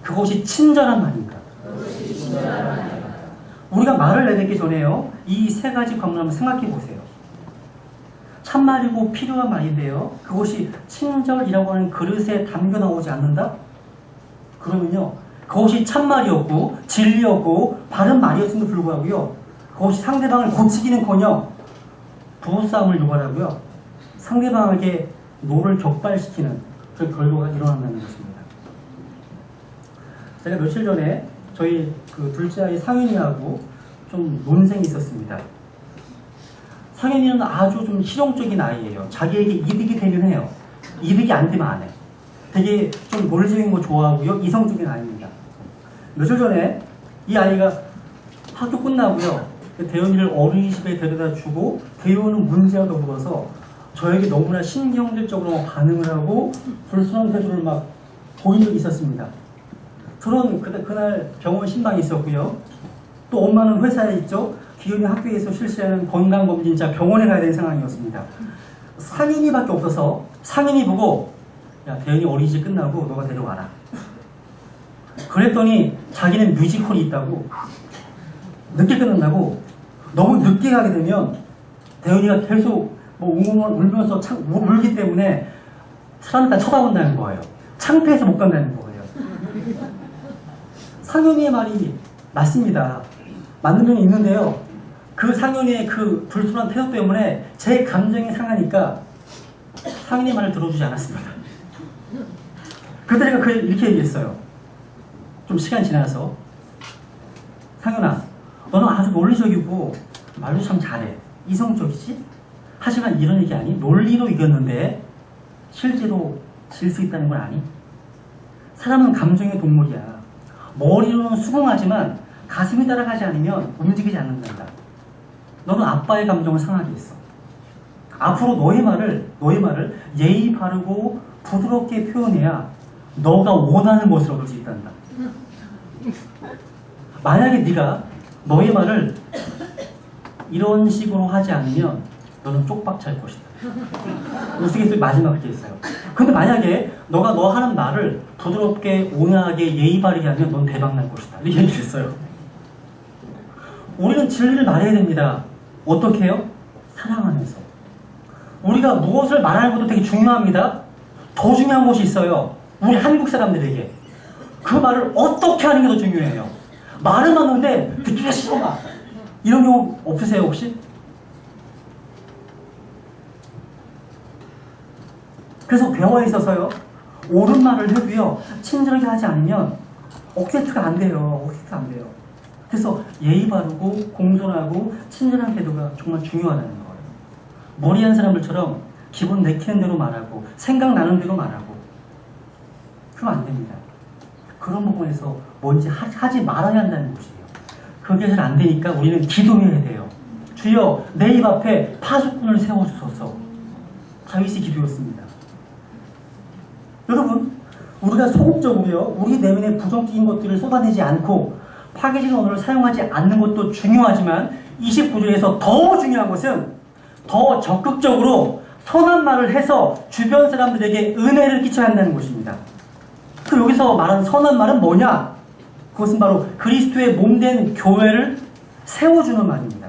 그것이 친절한 말인가? 우리가 말을 내뱉기 전에요, 이 3가지 관문을 한번 생각해 보세요. 참말이고 필요한 말인데요, 그것이 친절이라고 하는 그릇에 담겨 나오지 않는다? 그러면요, 그것이 참말이었고 진리였고 바른 말이었음에도 불구하고요, 그것이 상대방을 고치기는커녕 부부싸움을 유발하고요, 상대방에게 노를 격발시키는 그 결과가 일어난다는 것입니다. 제가 며칠 전에 저희 그 둘째 아이 상윤이하고 좀 논쟁이 있었습니다. 상윤이는 아주 좀 실용적인 아이예요. 자기에게 이득이 되면 해요. 이득이 안 되면 안 해. 되게 좀 논리적인 거 좋아하고요, 이성적인 아이입니다. 며칠 전에 이 아이가 학교 끝나고요, 대현이를 어린이집에 데려다 주고 대현은 문제와 더불어서 저에게 너무나 신경질적으로 반응을 하고 불순한 태도를 막 보인 적이 있었습니다. 저는 그날 병원 신방이 있었고요, 또 엄마는 회사에 있죠. 기현이 학교에서 실시하는 건강검진자 병원에 가야 되는 상황이었습니다. 상인이밖에 없어서 상인이 보고, 야, 대현이 어린이집 끝나고 너가 데려와라. 그랬더니 자기는 뮤지컬이 있다고, 늦게 끝난다고, 너무 늦게 가게 되면 대현이가 계속 뭐 울면서 울기 때문에 사람들 다 쳐다본다는 거예요. 창피해서 못 간다는 거예요. 상현이의 말이 맞습니다. 맞는 면이 있는데요, 그 상현이의 그 불순한 태도 때문에 제 감정이 상하니까 상현이의 말을 들어주지 않았습니다. 그때 제가 이렇게 얘기했어요. 좀 시간이 지나서, 상현아, 너는 아주 논리적이고 말도 참 잘해. 이성적이지? 하지만 이런 얘기 아니? 논리로 이겼는데 실제로 질 수 있다는 걸 아니? 사람은 감정의 동물이야. 머리로는 수긍하지만 가슴이 따라가지 않으면 움직이지 않는단다. 너는 아빠의 감정을 상하게 했어. 앞으로 너의 말을 예의 바르고 부드럽게 표현해야 너가 원하는 것을 얻을 수 있단다. 만약에 네가 너의 말을 이런 식으로 하지 않으면 너는 쪽박 찰 것이다. 우스갯소리 마지막 그렇게 했어요. 근데 만약에 너가 너 하는 말을 부드럽게 온화하게 예의 바르게 하면 넌 대박 날 것이다. 이렇게 얘기했어요. 우리는 진리를 말해야 됩니다. 어떻게 해요? 사랑하면서. 우리가 무엇을 말하는 것도 되게 중요합니다. 더 중요한 것이 있어요. 우리 한국 사람들에게. 그 말을 어떻게 하는 게 더 중요해요. 말은 하는데 듣기가 싫어. 이런 경우 없으세요 혹시? 그래서 대화에 있어서요, 옳은 말을 해도요, 친절하게 하지 않으면 억세트가 안 돼요. 그래서 예의 바르고 공손하고 친절한 태도가 정말 중요하다는 거예요. 머리한 사람들처럼 기분 내키는 대로 말하고 생각나는 대로 말하고 그러면 안 됩니다. 그런 부분에서 뭔지 하지 말아야 한다는 것이에요. 그게 잘 안 되니까 우리는 기도해야 돼요. 주여, 내 입 앞에 파수꾼을 세워주소서. 다윗의 기도였습니다. 여러분, 우리가 소극적으로요, 우리 내면의 부정적인 것들을 쏟아내지 않고 파괴적인 언어를 사용하지 않는 것도 중요하지만 29절에서 더 중요한 것은 더 적극적으로 선한 말을 해서 주변 사람들에게 은혜를 끼쳐야 한다는 것입니다. 그 여기서 말하는 선한 말은 뭐냐? 그것은 바로 그리스도의 몸된 교회를 세워주는 말입니다.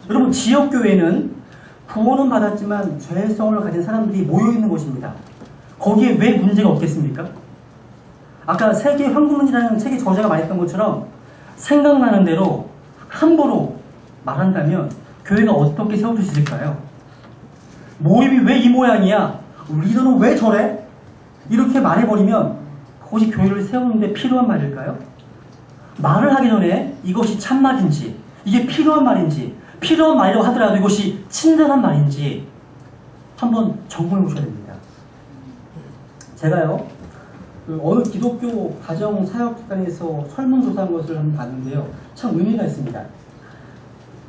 여러분, 지역교회는 구원은 받았지만 죄성을 가진 사람들이 모여있는 곳입니다. 거기에 왜 문제가 없겠습니까? 아까 세계 황금문이라는 책의 저자가 말했던 것처럼 생각나는 대로 함부로 말한다면 교회가 어떻게 세워질 수 있을까요? 모임이 왜 이 모양이야? 리더는 왜 저래? 이렇게 말해버리면 그것이 교회를 세우는데 필요한 말일까요? 말을 하기 전에 이것이 참말인지, 이게 필요한 말인지, 필요한 말이라고 하더라도 이것이 친절한 말인지 한번 점검해 보셔야 됩니다. 제가요, 어느 기독교 가정사역기관에서 설문조사한 것을 한번 봤는데요, 참 의미가 있습니다.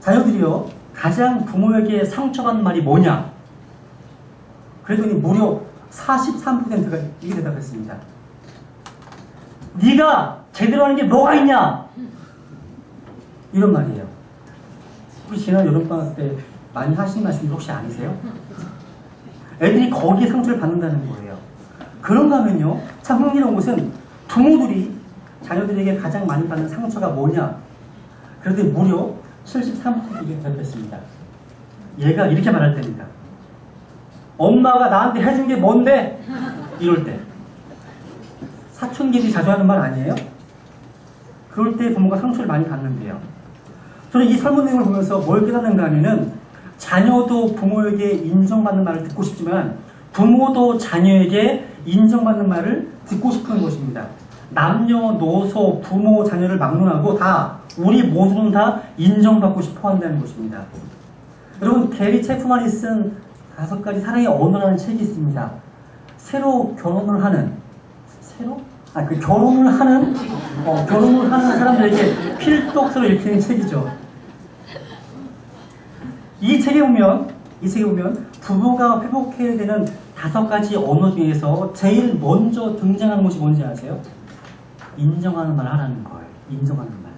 자녀들이요, 가장 부모에게 상처받는 말이 뭐냐? 그랬더니 무려 43%가 이게 대답했습니다. 네가 제대로 하는 게 뭐가 있냐? 이런 말이에요. 혹시 지난 여름방학 때 많이 하신 말씀 혹시 아니세요? 애들이 거기에 상처를 받는다는 거예요. 그런가 하면요, 참 흥미로운 것은 부모들이 자녀들에게 가장 많이 받는 상처가 뭐냐? 그런데 무려 73%가 대답했습니다. 얘가 이렇게 말할 때입니다. 엄마가 나한테 해준 게 뭔데? 이럴 때. 사춘기들이 자주 하는 말 아니에요? 그럴 때 부모가 상처를 많이 받는데요. 저는 이 설문 내용을 보면서 뭘 깨닫는가 하면은 자녀도 부모에게 인정받는 말을 듣고 싶지만 부모도 자녀에게 인정받는 말을 듣고 싶은 것입니다. 남녀노소 부모 자녀를 막론하고 다 우리 모두는 다 인정받고 싶어 한다는 것입니다. 여러분, 게리 체프만이 쓴 5가지 사랑의 언어라는 책이 있습니다. 새로 결혼을 하는 결혼을 하는 사람들에게 필독서로 읽히는 책이죠. 이 책에 보면 부부가 회복해야 되는 5가지 언어 중에서 제일 먼저 등장하는 것이 뭔지 아세요? 인정하는 말 하라는 거예요. 인정하는 말.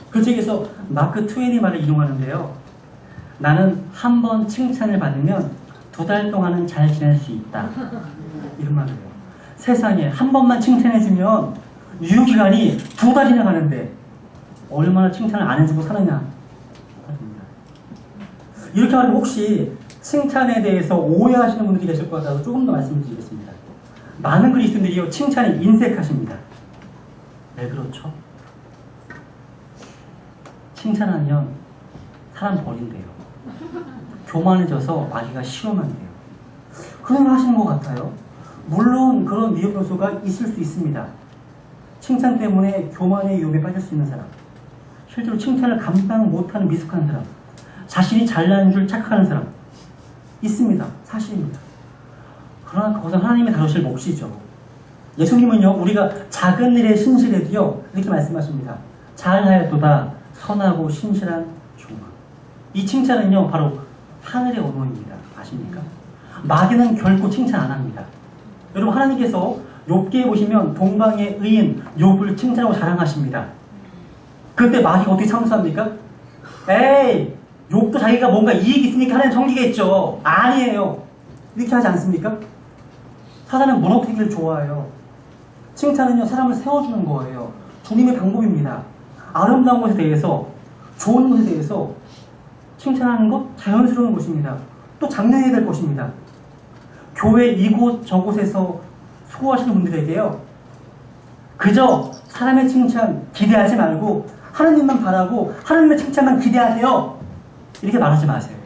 그 책에서 마크 트웨인의 말을 이용하는데요. 나는 한 번 칭찬을 받으면 2달 동안은 잘 지낼 수 있다. 이런 말을 해요. 세상에 한 번만 칭찬해주면 유효기간이 2달이나 가는데 얼마나 칭찬을 안 해주고 사느냐. 이렇게 말하면 혹시 칭찬에 대해서 오해하시는 분들이 계실 것 같아서 조금 더 말씀을 드리겠습니다. 많은 그리스도인들이요, 칭찬에 인색하십니다. 왜 그렇죠? 칭찬하면 사람 버린대요. 교만해져서 말기가 시험한대요. 그런 걸 하시는 것 같아요. 물론 그런 위험 요소가 있을 수 있습니다. 칭찬 때문에 교만의 유혹에 빠질 수 있는 사람, 실제로 칭찬을 감당 못하는 미숙한 사람, 자신이 잘나는 줄 착각하는 사람 있습니다. 사실입니다. 그러나 그것은 하나님이 다루실 몫이죠. 예수님은요, 우리가 작은 일에 신실해도요, 이렇게 말씀하십니다. 잘하여도다 선하고 신실한 종아. 이 칭찬은요, 바로 하늘의 언어입니다. 아십니까? 마귀는 결코 칭찬 안 합니다. 여러분, 하나님께서 욥기에 보시면 동방의 의인 욥을 칭찬하고 자랑하십니다. 그때 마귀가 어떻게 참수합니까? 에이, 욥도 자기가 뭔가 이익이 있으니까 하는 성기겠죠. 아니에요. 이렇게 하지 않습니까? 사단은 무너뜨리기를 좋아해요. 칭찬은요, 사람을 세워주는 거예요. 주님의 방법입니다. 아름다운 것에 대해서, 좋은 것에 대해서 칭찬하는 것 자연스러운 것입니다. 또 장려해야 될 것입니다. 교회 이곳 저곳에서 수고하시는 분들에게요, 그저 사람의 칭찬 기대하지 말고 하나님만 바라고 하나님의 칭찬만 기대하세요. 이렇게 말하지 마세요.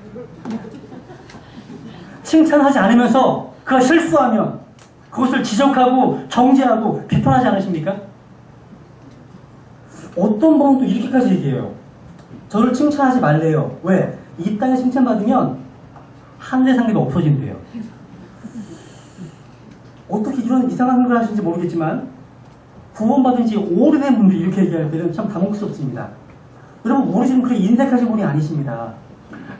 칭찬하지 않으면서 그가 실수하면 그것을 지적하고 정죄하고 비판하지 않으십니까? 어떤 분은 또 이렇게까지 얘기해요. 저를 칭찬하지 말래요. 왜? 이 땅에 칭찬받으면 하늘의 상대가 없어진대요. 어떻게 이런 이상한 걸 하시는지 모르겠지만 구원받은 지 오래된 분들이 이렇게 얘기할 때는 참 당혹스럽습니다. 여러분, 우리 지금 그렇게 인색하신 분이 아니십니다.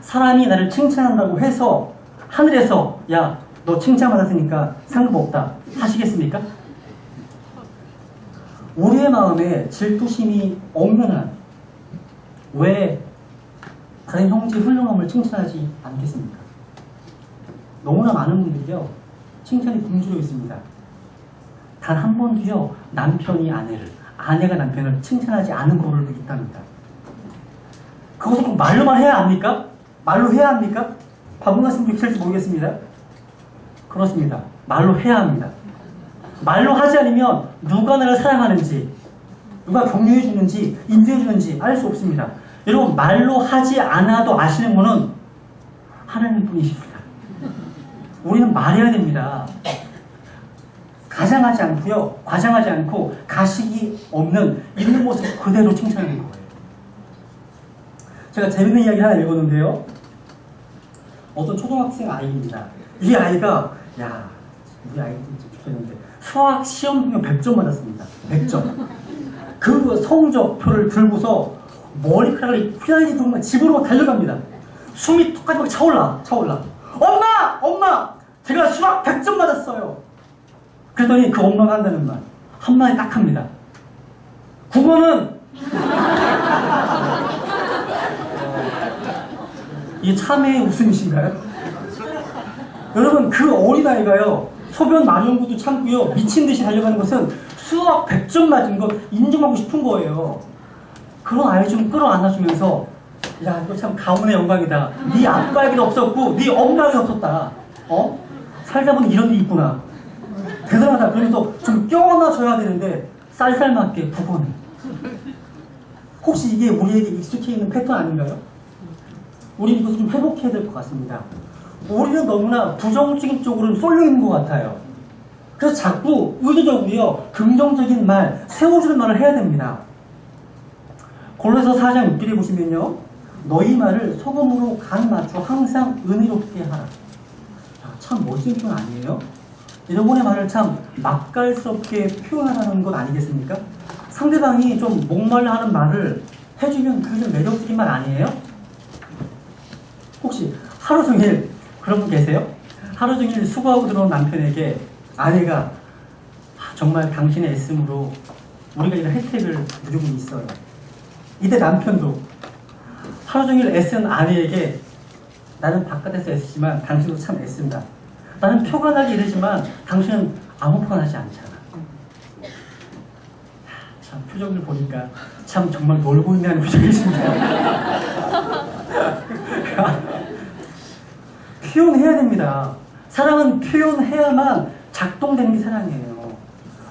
사람이 나를 칭찬한다고 해서 하늘에서 야, 너 칭찬받았으니까 상급 없다 하시겠습니까? 우리의 마음에 질투심이 없는 한 왜 다른 형제 훌륭함을 칭찬하지 않겠습니까? 너무나 많은 분들이요, 칭찬이 굶주려 있습니다. 단 한 번도요, 남편이 아내를, 아내가 남편을 칭찬하지 않은 고를도 있답니다. 그것을 꼭 말로만 해야 합니까? 말로 해야 합니까? 바보 말씀 들을지 모르겠습니다. 그렇습니다. 말로 해야 합니다. 말로 하지 않으면 누가 나를 사랑하는지, 누가 격려해 주는지, 인도해 주는지 알 수 없습니다. 여러분, 말로 하지 않아도 아시는 분은 하나님 뿐이십니다. 우리는 말해야 됩니다. 가장하지 않고요, 과장하지 않고 가식이 없는 있는 모습 그대로 칭찬하는 거예요. 제가 재밌는 이야기 하나 읽었는데요. 어떤 초등학생 아이입니다. 이 아이가, 야, 우리 아이도 좀 좋겠는데 수학 시험 중에 100점 맞았습니다. 100점. 그 성적표를 들고서 머리카락이 휘날리는 동안 집으로 달려갑니다. 숨이 턱까지 막 차올라. 엄마! 제가 수학 100점 맞았어요. 그랬더니 그 엄마가 한다는 말, 한마디 딱 합니다. 국어는 이게 참회의 웃음이신가요? 여러분, 그 어린아이가요, 소변 마려운 것도 참고요, 미친듯이 달려가는 것은 수학 100점 맞은 거 인정하고 싶은 거예요. 그런 아이 좀 끌어안아주면서, 야, 이거 참 가문의 영광이다. 네 아빠에게도 없었고 네 엄마에게도 없었다. 살다 보니 이런 일이 있구나. 대단하다. 그러면서 좀 껴안아줘야 되는데 쌀쌀맞게 국어는. 혹시 이게 우리에게 익숙해 있는 패턴 아닌가요? 우리는 이것을 좀 회복해야 될 것 같습니다. 우리는 너무나 부정적인 쪽으로 쏠려 있는 것 같아요. 그래서 자꾸 의도적으로요, 긍정적인 말, 세워주는 말을 해야 됩니다. 골로새서 4장 6절에 보시면요, 너희 말을 소금으로 간 맞춰 항상 은혜롭게 하라. 참 멋진 표현 아니에요? 여러분의 말을 참 맛깔스럽게 표현하라는 것 아니겠습니까? 상대방이 좀 목말라 하는 말을 해주면 그게 좀 매력적인 말 아니에요? 혹시 하루 종일 그런 분 계세요? 하루 종일 수고하고 들어온 남편에게 아내가 정말 당신의 애씀으로 우리가 이런 혜택을 누리고 있어요. 이때 남편도 하루 종일 애쓴 아내에게 나는 바깥에서 애쓰지만 당신도 참 애쓴다. 나는 표가 나기 이르지만 당신은 아무 표가 나지 않잖아. 참 표정을 보니까 참 정말 놀고 있는 표정이십니다. 표현해야 됩니다. 사랑은 표현해야만 작동되는 게 사랑이에요.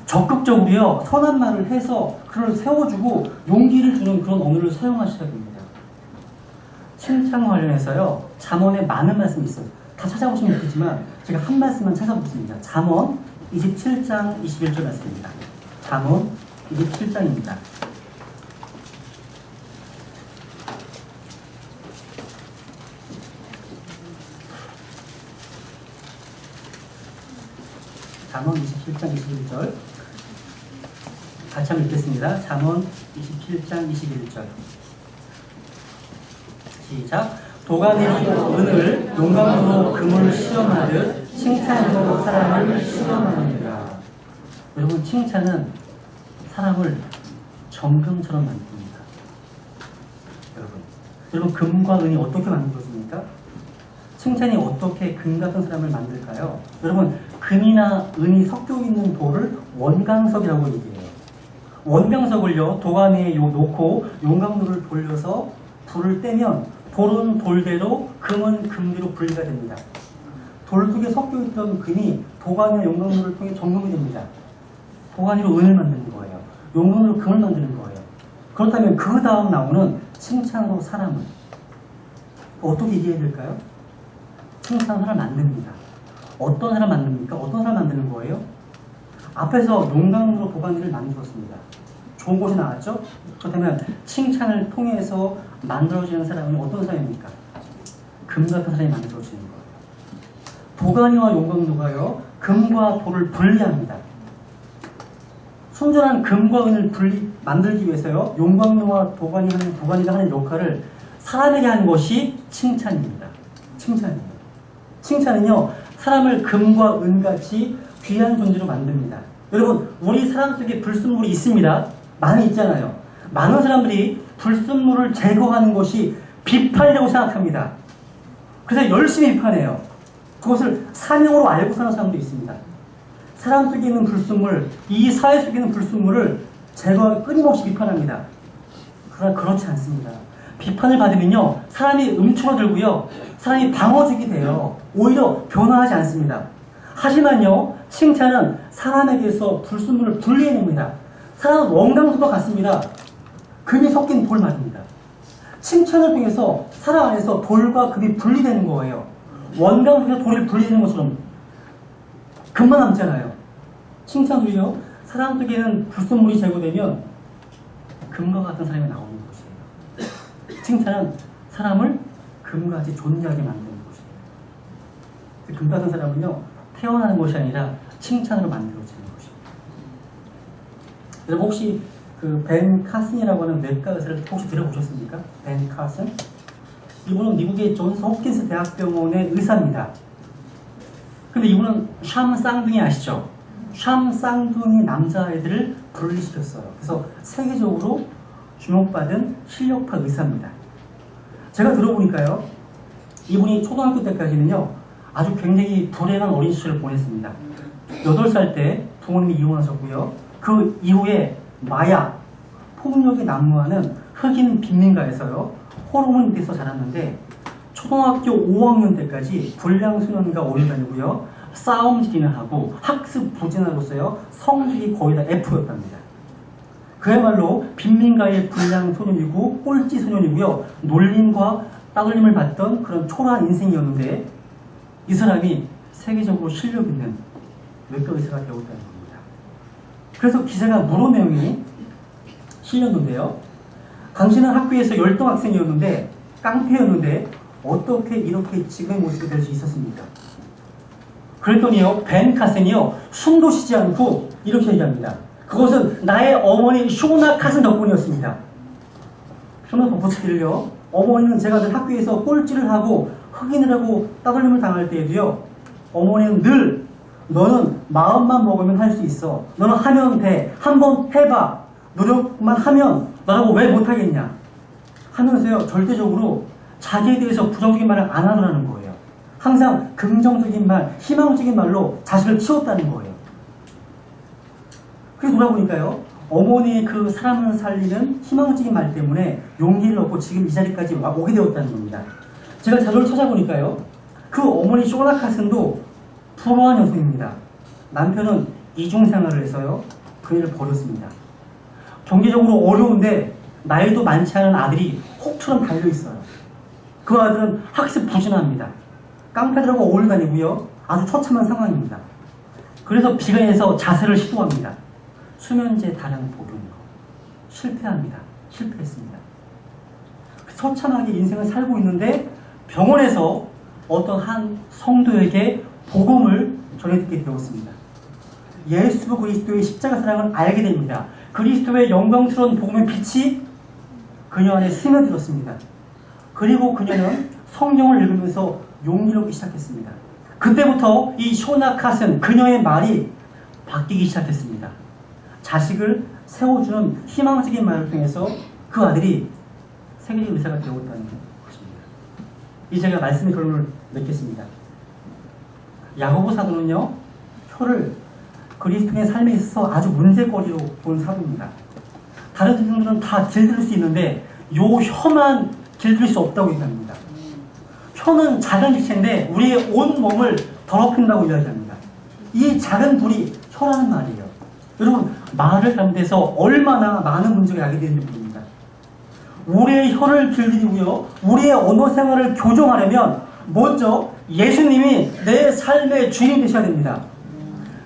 적극적으로요, 선한 말을 해서 그를 세워주고 용기를 주는 그런 언어를 사용하셔야 됩니다. 칭찬 관련해서요, 잠언에 많은 말씀이 있어요. 다 찾아보시면 좋겠지만 제가 한 말씀만 찾아보겠습니다. 잠언 27장 21절 말씀입니다. 잠언 27장입니다. 잠언 27장 21절 같이 한번 읽겠습니다. 잠언 27장 21절 시작. 도가니로 은을 용광으로 금을 시험하듯 칭찬으로 사람을 시험하느니라. 여러분, 칭찬은 사람을 정금처럼 만듭니다. 여러분 금과 은이 어떻게 만들어집니까? 칭찬이 어떻게 금 같은 사람을 만들까요? 여러분, 금이나 은이 섞여 있는 돌을 원광석이라고 얘기해요. 원광석을요, 도가니에 놓고 용광로를 돌려서 불을 떼면 돌은 돌대로, 금은 금대로 분리가 됩니다. 돌 속에 섞여 있던 금이 도가니와 용광로를 통해 점검이 됩니다. 도가니로 은을 만드는 거예요. 용광로로 금을 만드는 거예요. 그렇다면 그 다음 나오는 칭찬으로 사람은 어떻게 이해해야 될까요? 칭찬으로 사람 만듭니다. 어떤 사람 만듭니까? 어떤 사람 만드는 거예요? 앞에서 용광으로 도가니를 만들었습니다. 좋은 것이 나왔죠? 그렇다면 칭찬을 통해서 만들어지는 사람은 어떤 사람입니까? 금 같은 사람이 만들어지는 거예요. 도가니와 용광로가요, 금과 돌을 분리합니다. 순전한 금과 은을 만들기 위해서요, 용광로와 도가니가 하는 역할을 사람에게 하는 것이 칭찬입니다. 칭찬이에요. 칭찬은요, 사람을 금과 은같이 귀한 존재로 만듭니다. 여러분, 우리 사람 속에 불순물이 있습니다. 많이 있잖아요. 많은 사람들이 불순물을 제거하는 것이 비판이라고 생각합니다. 그래서 열심히 비판해요. 그것을 사명으로 알고 사는 사람도 있습니다. 사람 속에 있는 불순물, 이 사회 속에 있는 불순물을 제거하기 끊임없이 비판합니다. 그러나 그렇지 않습니다. 비판을 받으면요, 사람이 움츠러들고요, 사람이 방어적이 돼요. 오히려 변화하지 않습니다. 하지만요, 칭찬은 사람에게서 불순물을 분리해냅니다. 사람은 원광수가 같습니다. 금이 섞인 돌 말입니다. 칭찬을 통해서 사람 안에서 돌과 금이 분리되는 거예요. 원광수에서 돌을 분리되는 것처럼 금만 남잖아요. 칭찬도요, 사람 속에는 불순물이 제거되면 금과 같은 사람이 나오는 것이에요. 칭찬은 사람을 금과 같이 존재하게 만드는 것이에요. 금 같은 사람은요, 태어나는 것이 아니라 칭찬으로 만들어지는 것입니다. 여러분 혹시 그 벤 카슨이라고 하는 내과 의사를 혹시 들어보셨습니까? 벤 카슨? 이분은 미국의 존스 홉킨스 대학병원의 의사입니다. 근데 이분은 샴 쌍둥이 아시죠? 샴 쌍둥이 남자애들을 분리시켰어요. 그래서 세계적으로 주목받은 실력파 의사입니다. 제가 들어보니까요, 이분이 초등학교 때까지는요, 아주 굉장히 불행한 어린 시절을 보냈습니다. 8살 때 부모님이 이혼하셨고요. 그 이후에 마약, 폭력이 난무하는 흑인 빈민가에서요, 호르몬이 돼서 자랐는데, 초등학교 5학년 때까지 불량소년과 오래 다니고요, 싸움질이나 하고 학습 부진으로서요, 성적이 거의 다 F였답니다. 그야말로 빈민가의 불량소년이고 꼴찌소년이고요, 놀림과 따돌림을 받던 그런 초라한 인생이었는데, 이 사람이 세계적으로 실력 있는 외과 의사가 되었다는 겁니다. 그래서 기자가 물은 내용이 실렸는데요. 당신은 학교에서 열등 학생이었는데, 깡패였는데 어떻게 이렇게 지금의 모습이 될 수 있었습니까? 그랬더니요, 벤 카슨이요, 숨도 쉬지 않고 이렇게 얘기합니다. 그것은 나의 어머니 쇼나 카슨 덕분이었습니다. 쇼나 덧붙이기를요, 어머니는 제가 늘 학교에서 꼴찌를 하고 흑인을 하고 따돌림을 당할 때에도요, 어머니는 늘 너는 마음만 먹으면 할 수 있어. 너는 하면 돼. 한번 해봐. 노력만 하면 너라고 왜 못하겠냐. 하면서요, 절대적으로 자기에 대해서 부정적인 말을 안 하더라는 거예요. 항상 긍정적인 말, 희망적인 말로 자신을 키웠다는 거예요. 그래서 돌아보니까요, 어머니의 그 사람을 살리는 희망적인 말 때문에 용기를 얻고 지금 이 자리까지 오게 되었다는 겁니다. 제가 자료를 찾아보니까요, 그 어머니 쇼나 카슨도 불우한 여성입니다. 남편은 이중생활을 해서요, 그녀를 버렸습니다. 경제적으로 어려운데 나이도 많지 않은 아들이 혹처럼 달려있어요. 그 아들은 학습 부진합니다. 깡패들하고 어울려 다니고요, 아주 처참한 상황입니다. 그래서 비관해서 자살을 시도합니다. 수면제 다량 복용, 실패합니다. 실패했습니다. 처참하게 인생을 살고 있는데 병원에서 어떤 한 성도에게 복음을 전해듣게 되었습니다. 예수 그리스도의 십자가 사랑을 알게 됩니다. 그리스도의 영광스러운 복음의 빛이 그녀 안에 스며들었습니다. 그리고 그녀는 성경을 읽으면서 용기를 얻기 시작했습니다. 그때부터 이 쇼나 카슨, 그녀의 말이 바뀌기 시작했습니다. 자식을 세워주는 희망적인 말을 통해서 그 아들이 세계적 의사가 되었다는 것입니다. 이제 제가 말씀의 결론을 맺겠습니다. 야고보 사도는요, 혀를 그리스도의 삶에 있어서 아주 문제거리로 본 사도입니다. 다른 사람들은 다 길들일 수 있는데 요 혀만 길들일 수 없다고 얘기합니다. 혀는 작은 기체인데 우리의 온 몸을 더럽힌다고 이야기합니다. 이 작은 불이 혀라는 말이에요. 여러분, 말을 잘못해서 얼마나 많은 문제가 야기되는지 모릅니다. 우리의 혀를 길들이고요, 우리의 언어 생활을 교정하려면 먼저 예수님이 내 삶의 주인이 되셔야 됩니다.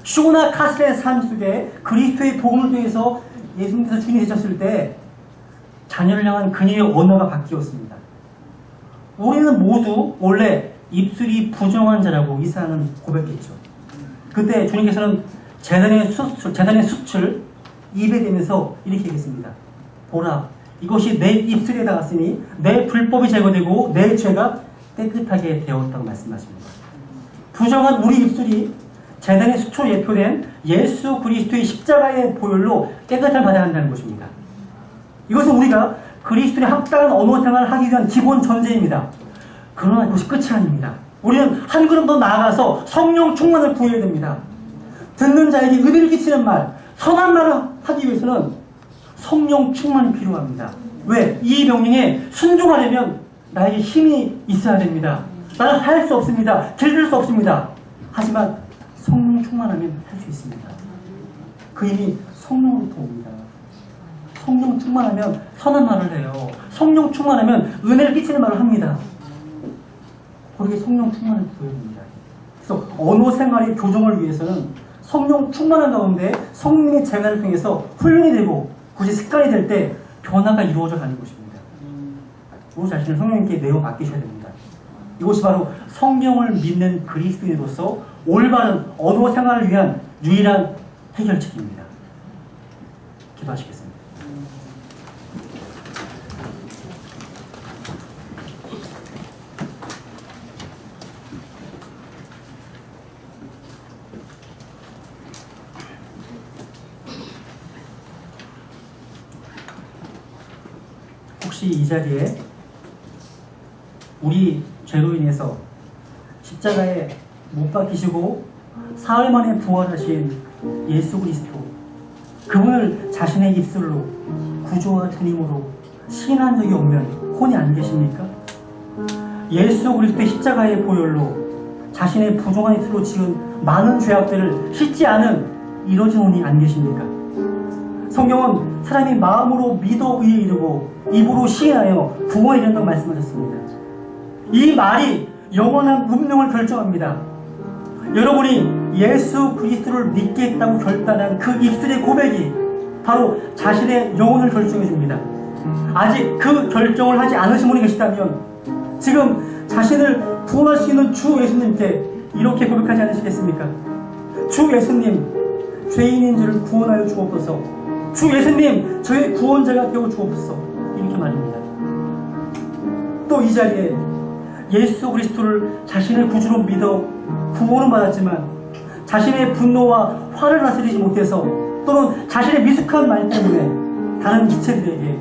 쇼나 카슨의 삶 속에 그리스도의 복음을 통해서 예수님께서 주인이 되셨을 때 자녀를 향한 그녀의 언어가 바뀌었습니다. 우리는 모두 원래 입술이 부정한 자라고 이사야는 고백했죠. 그때 주님께서는 재단의 숯을 입에 대면서 이렇게 얘기했습니다. 보라, 이것이 내 입술에 닿았으니 내 불법이 제거되고 내 죄가 깨끗하게 되었다고 말씀하십니다. 부정한 우리 입술이 재단의 수초 예표된 예수 그리스도의 십자가의 보혈로 깨끗함을 받아야 한다는 것입니다. 이것은 우리가 그리스도의 합당한 언어 생활을 하기 위한 기본 전제입니다. 그러나 이것이 끝이 아닙니다. 우리는 한 걸음 더 나아가서 성령 충만을 구해야 됩니다. 듣는 자에게 의미를 끼치는 말, 선한 말을 하기 위해서는 성령 충만이 필요합니다. 왜? 이 명령에 순종하려면 나에게 힘이 있어야 됩니다. 나는 할 수 없습니다. 들을 수 없습니다. 하지만 성령 충만하면 할 수 있습니다. 그 힘이 성령으로부터 옵니다. 성령 충만하면 선한 말을 해요. 성령 충만하면 은혜를 끼치는 말을 합니다. 그렇게 성령 충만을 구해야 됩니다. 그래서 언어 생활의 교정을 위해서는 성령 충만한 가운데 성령의 재간을 통해서 훈련이 되고 그것이 습관이 될 때 변화가 이루어져 가는 것입니다. 우리 자신을 성령님께 내어 맡기셔야 됩니다. 이것이 바로 성령을 믿는 그리스도인으로서 올바른 언어 생활을 위한 유일한 해결책입니다. 기도하시겠습니다. 혹시 이 자리에 우리 죄로 인해서 십자가에 못 박히시고 사흘 만에 부활하신 예수 그리스도, 그분을 자신의 입술로 구주와 주님으로 시인한 적이 없는 혼이 안 계십니까? 예수 그리스도의 십자가의 보혈로 자신의 부정한 입술로 지은 많은 죄악들을 씻지 않은 이러진 혼이 안 계십니까? 성경은 사람이 마음으로 믿어 의에 이르고 입으로 시인하여 구원에 이른다고 말씀하셨습니다. 이 말이 영원한 운명을 결정합니다. 여러분이 예수 그리스도를 믿겠다고 결단한 그 입술의 고백이 바로 자신의 영혼을 결정해 줍니다. 아직 그 결정을 하지 않으신 분이 계시다면 지금 자신을 구원할 수 있는 주 예수님께 이렇게 고백하지 않으시겠습니까? 주 예수님, 죄인인 저를 구원하여 주옵소서. 주 예수님, 저의 구원자가 되어 주옵소서. 이렇게 말입니다. 또 이 자리에 예수 그리스도를 자신의 구주로 믿어 구원은 받았지만 자신의 분노와 화를 다스리지 못해서 또는 자신의 미숙한 말 때문에 다른 지체들에게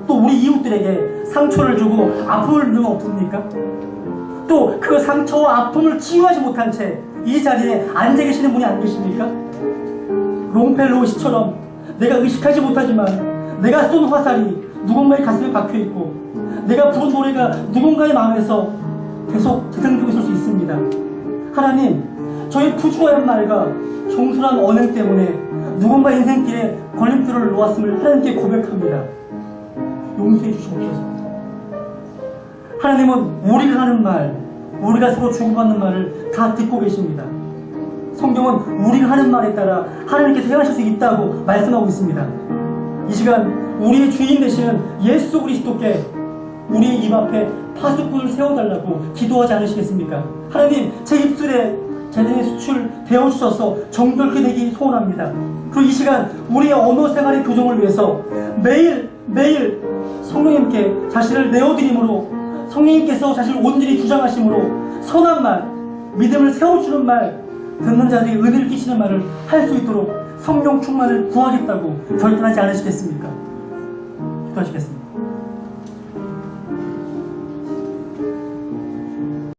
또 우리 이웃들에게 상처를 주고 아픔을 주는 건 없습니까? 또 그 상처와 아픔을 치유하지 못한 채 이 자리에 앉아 계시는 분이 안 계십니까? 롱펠로우 시처럼 내가 의식하지 못하지만 내가 쏜 화살이 누군가의 가슴에 박혀있고 내가 부른 노래가 누군가의 마음에서 계속 되살리고 있을 수 있습니다. 하나님, 저희 부주어한 말과 정순한 언행 때문에 누군가 인생길에 걸림돌을 놓았음을 하나님께 고백합니다. 용서해 주시옵소서. 하나님은 우리가 하는 말, 우리가 서로 주고받는 말을 다 듣고 계십니다. 성경은 우리가 하는 말에 따라 하나님께서 행하실 수 있다고 말씀하고 있습니다. 이 시간 우리의 주인 되시는 예수 그리스도께 우리의 입 앞에 파수꾼을 세워달라고 기도하지 않으시겠습니까? 하나님, 제 입술에 재단의 수출 되어주셔서 정결케 되기 소원합니다. 그리고 이 시간 우리의 언어 생활의 교정을 위해서 매일 성령님께 자신을 내어드림으로, 성령님께서 자신을 온전히 주장하심으로 선한 말, 믿음을 세워주는 말, 듣는 자들이 은혜를 끼치는 말을 할 수 있도록 성령 충만을 구하겠다고 결단하지 않으시겠습니까? 기도하시겠습니다.